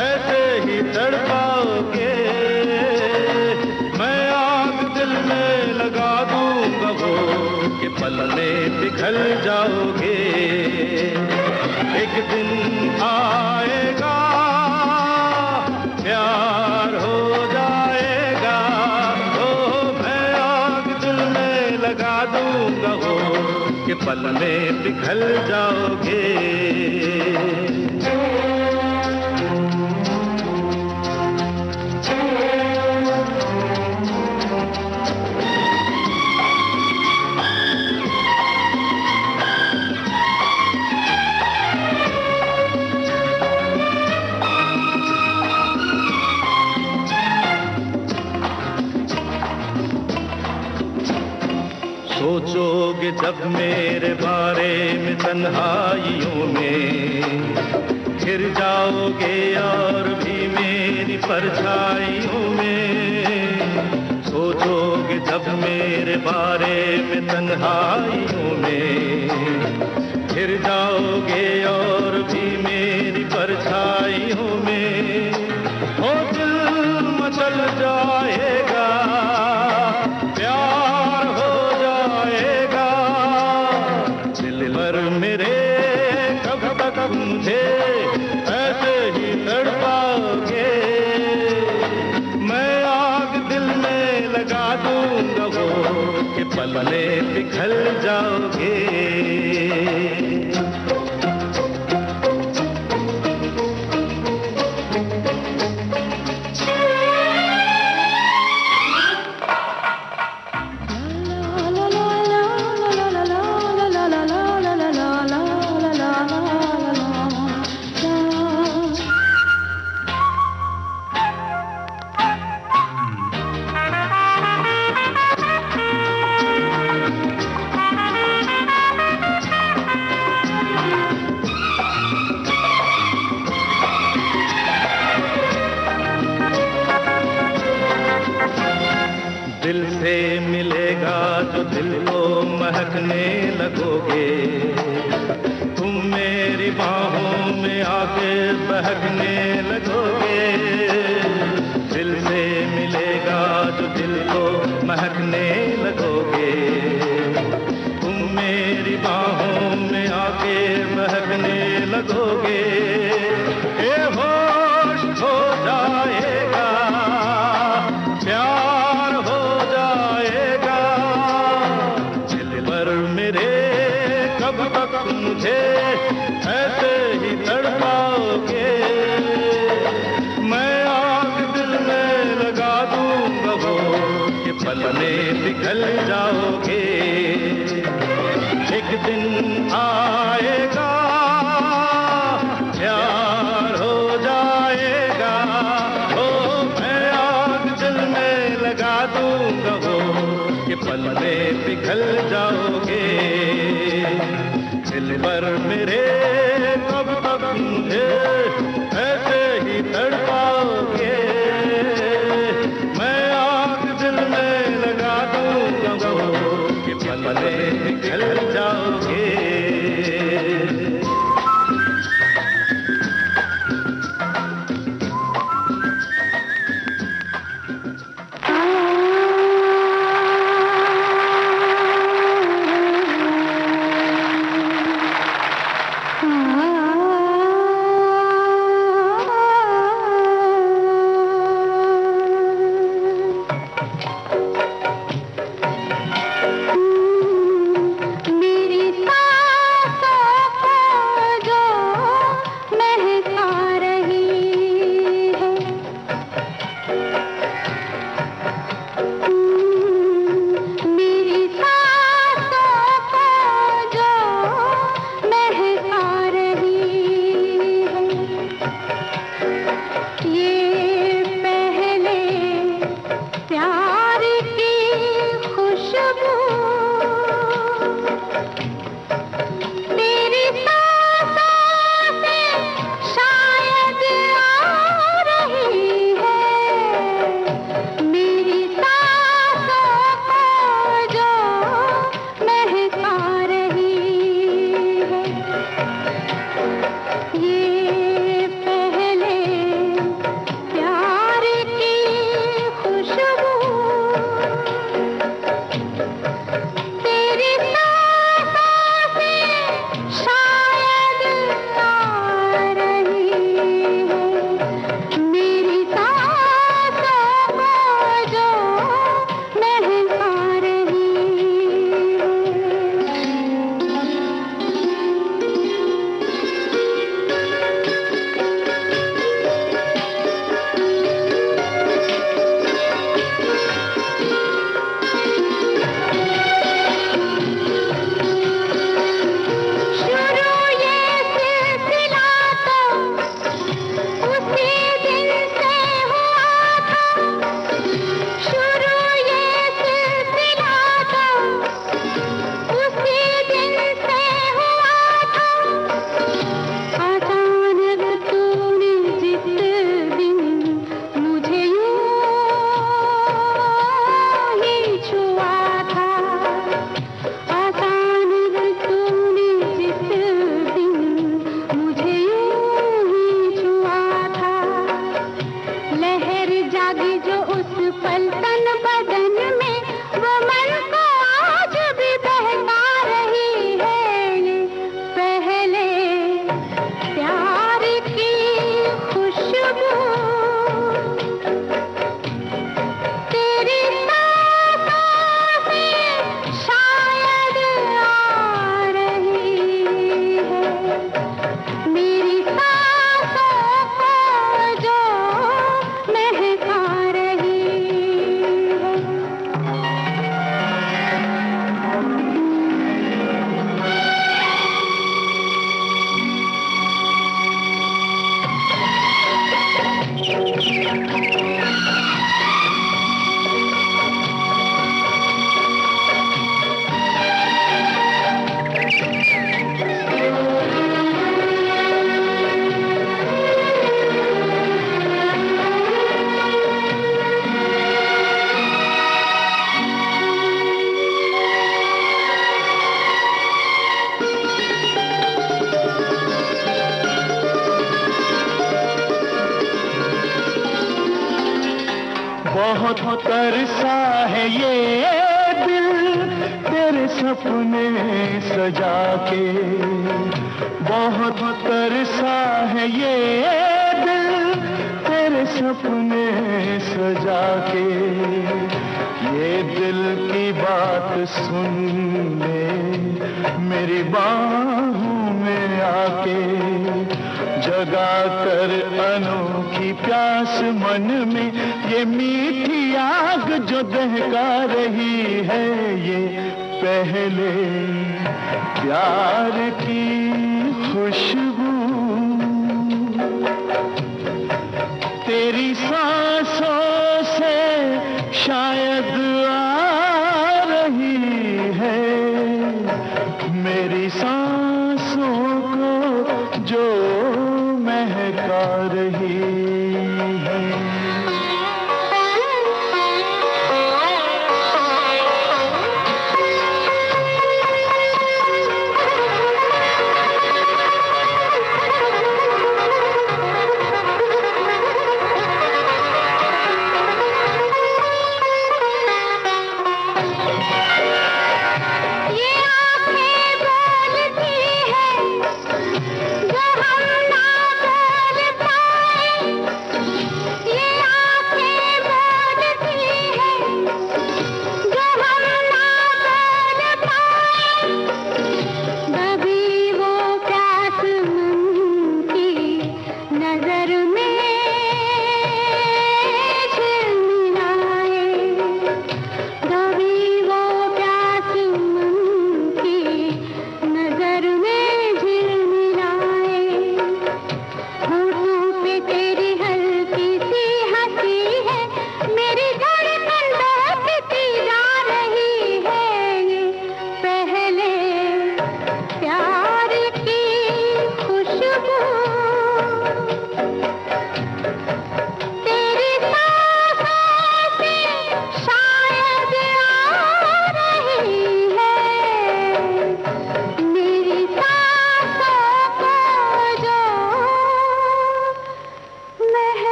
ऐसे ही तड़पाओगे। मैं आग दिल में लगा दूंगा वो कि पल में पिघल जाओगे। एक दिन आएगा प्यार हो जाएगा, ओ मैं आग दिल में लगा दूंगा वो कि पल में पिघल जाओगे। सोचोगे जब मेरे बारे में तन्हाइयों में, घिर जाओगे और भी मेरी परछाइयों में। सोचोगे जब मेरे बारे में तन्हाइयों में, घिर जाओगे और भी मेरी परछाइयों में। ओ दिल मचल जाएगा, प्यार हो जाएगा, दिल भर मेरे कब तक मुझे ऐसे ही तड़पाओगे। मैं आग दिल में लगा दूंगा वो कि पल में पिघल जाओगे। दिल से मिलेगा जो दिल को महकने लगोगे, तुम मेरी बाहों में आके बहकने लगोगे। दिल से मिलेगा जो दिल को महकने लगोगे, तुम मेरी बाहों में आके बहकने लगोगे। ये होश हो जाएगा, प्यार हो जाएगा, दिल भर मेरे कब तक मुझे ऐसे ही तड़पाओगे। मैं आग दिल में लगा दूंगा वो कि पल में पिघल जाओगे। एक दिन आएगा, प्यार हो जाएगा, ओ मैं आग दिल में लगा दूंगा वो कि पल में पिघल जाओगे। दिल भर मेरे कब तक मुझे ऐसे ही तड़पाओगे। मैं आग दिल में लगा दूंगा वो कि पल में पिघल जाओगे। बहुत तरसा है ये दिल तेरे सपने सजा के, बहुत तरसा है ये दिल तेरे सपने सजा के। ये दिल की बात सुन ले मेरी बाहों में आके, जगा कर अनोखी प्यास मन में, ये मीठी आग जो दहका रही है, ये पहले प्यार की खुशबू तेरी सांसों से शायद आ रही है, मेरी सांसों को जो महका रही है। ये आँखें बोलती है जो हम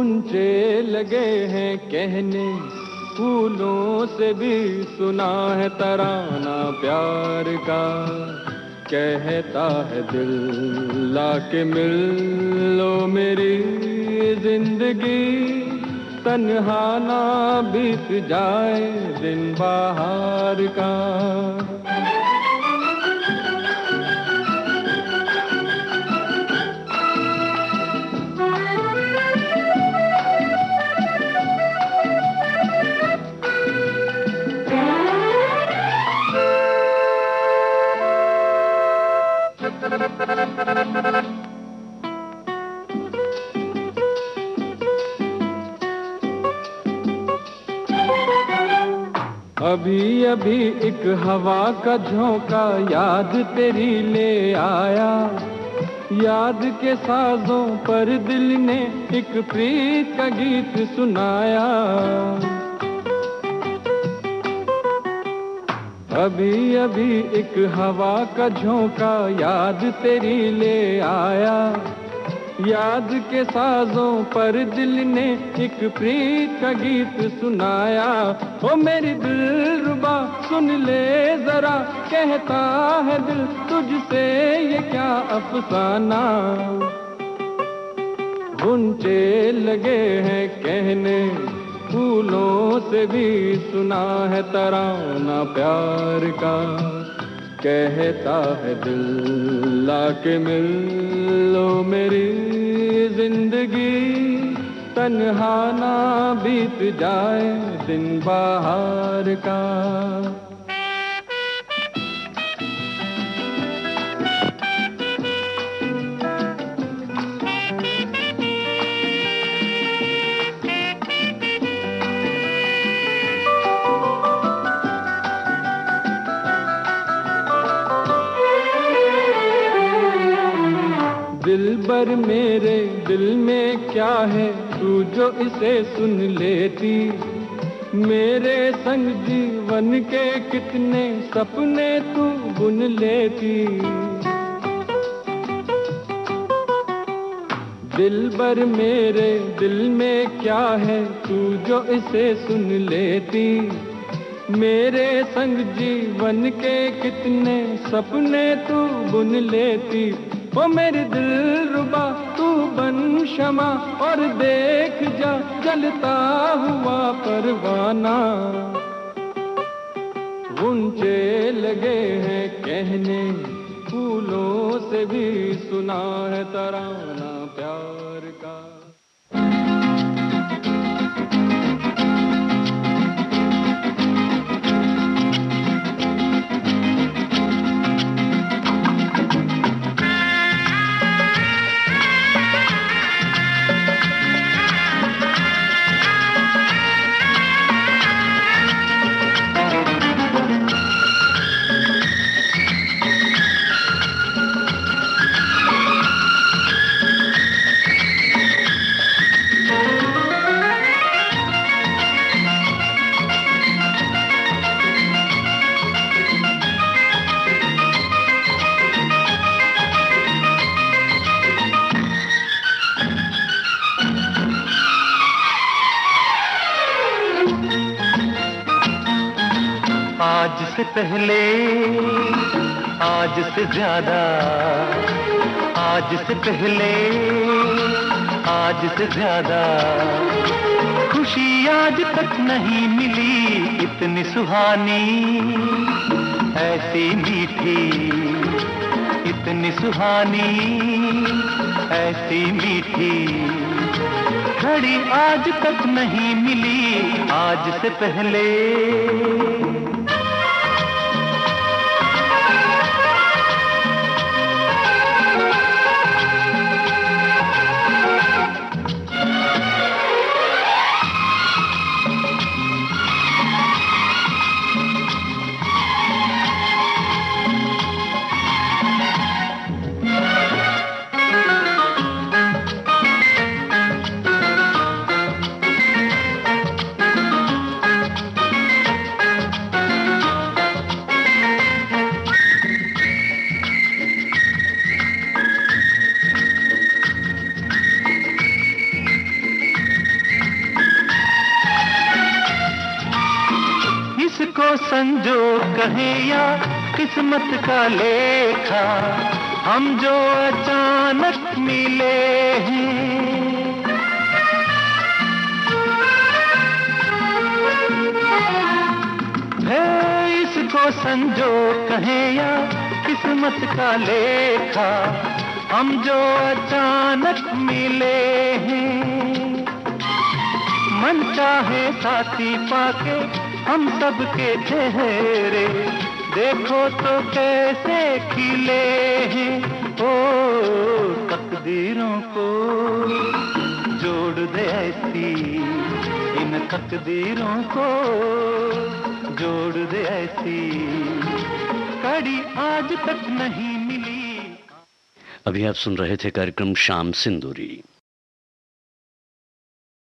गुंजे लगे हैं कहने, फूलों से भी सुना है तराना प्यार का। कहता है दिल लाके मिल लो मेरी जिंदगी, तन्हा ना बीत जाए दिन बाहर का। अभी अभी एक हवा का झोंका याद तेरी ले आया, याद के साजों पर दिल ने एक प्रीत का गीत सुनाया। अभी अभी एक हवा का झोंका याद तेरी ले आया, याद के साजों पर दिल ने एक प्रीत का गीत सुनाया। ओ मेरी दिलरुबा सुन ले जरा, कहता है दिल तुझसे ये क्या अफसाना। गुंजे लगे हैं कहने, फूलों से भी सुना है तराना प्यार का। कहता है दिल लाके मिल लो मेरी जिंदगी, तन्हा ना बीत जाए दिन बाहर का। दिलबर मेरे दिल में क्या है तू जो इसे सुन लेती, मेरे संग जीवन के कितने सपने तू बुन लेती। दिलबर मेरे दिल में क्या है तू जो इसे सुन लेती, मेरे संग जीवन के कितने सपने तू बुन लेती। ओ मेरी दिलरुबा तू बन शमा और देख जा जलता हुआ परवाना। गुंजे लगे हैं कहने, फूलों से भी सुना है तराना प्यार का। आज से पहले, आज से ज्यादा, आज से पहले, आज से ज्यादा खुशी आज तक नहीं मिली इतनी सुहानी, ऐसी मीठी, इतनी सुहानी, ऐसी मीठी घड़ी आज तक नहीं मिली आज से पहले। संजोग कहें या किस्मत का लेखा, हम जो अचानक मिले हैं। है इसको संजोग कहें या किस्मत का लेखा, हम जो अचानक मिले हैं। मन चाहे साथी पाके हम सबके चेहरे, देखो तो कैसे खिले हैं। ओ तकदीरों को जोड़ दे ऐसी, इन तकदीरों को जोड़ दे ऐसी, कड़ी आज तक नहीं मिली। अभी आप सुन रहे थे कार्यक्रम शाम सिंदूरी।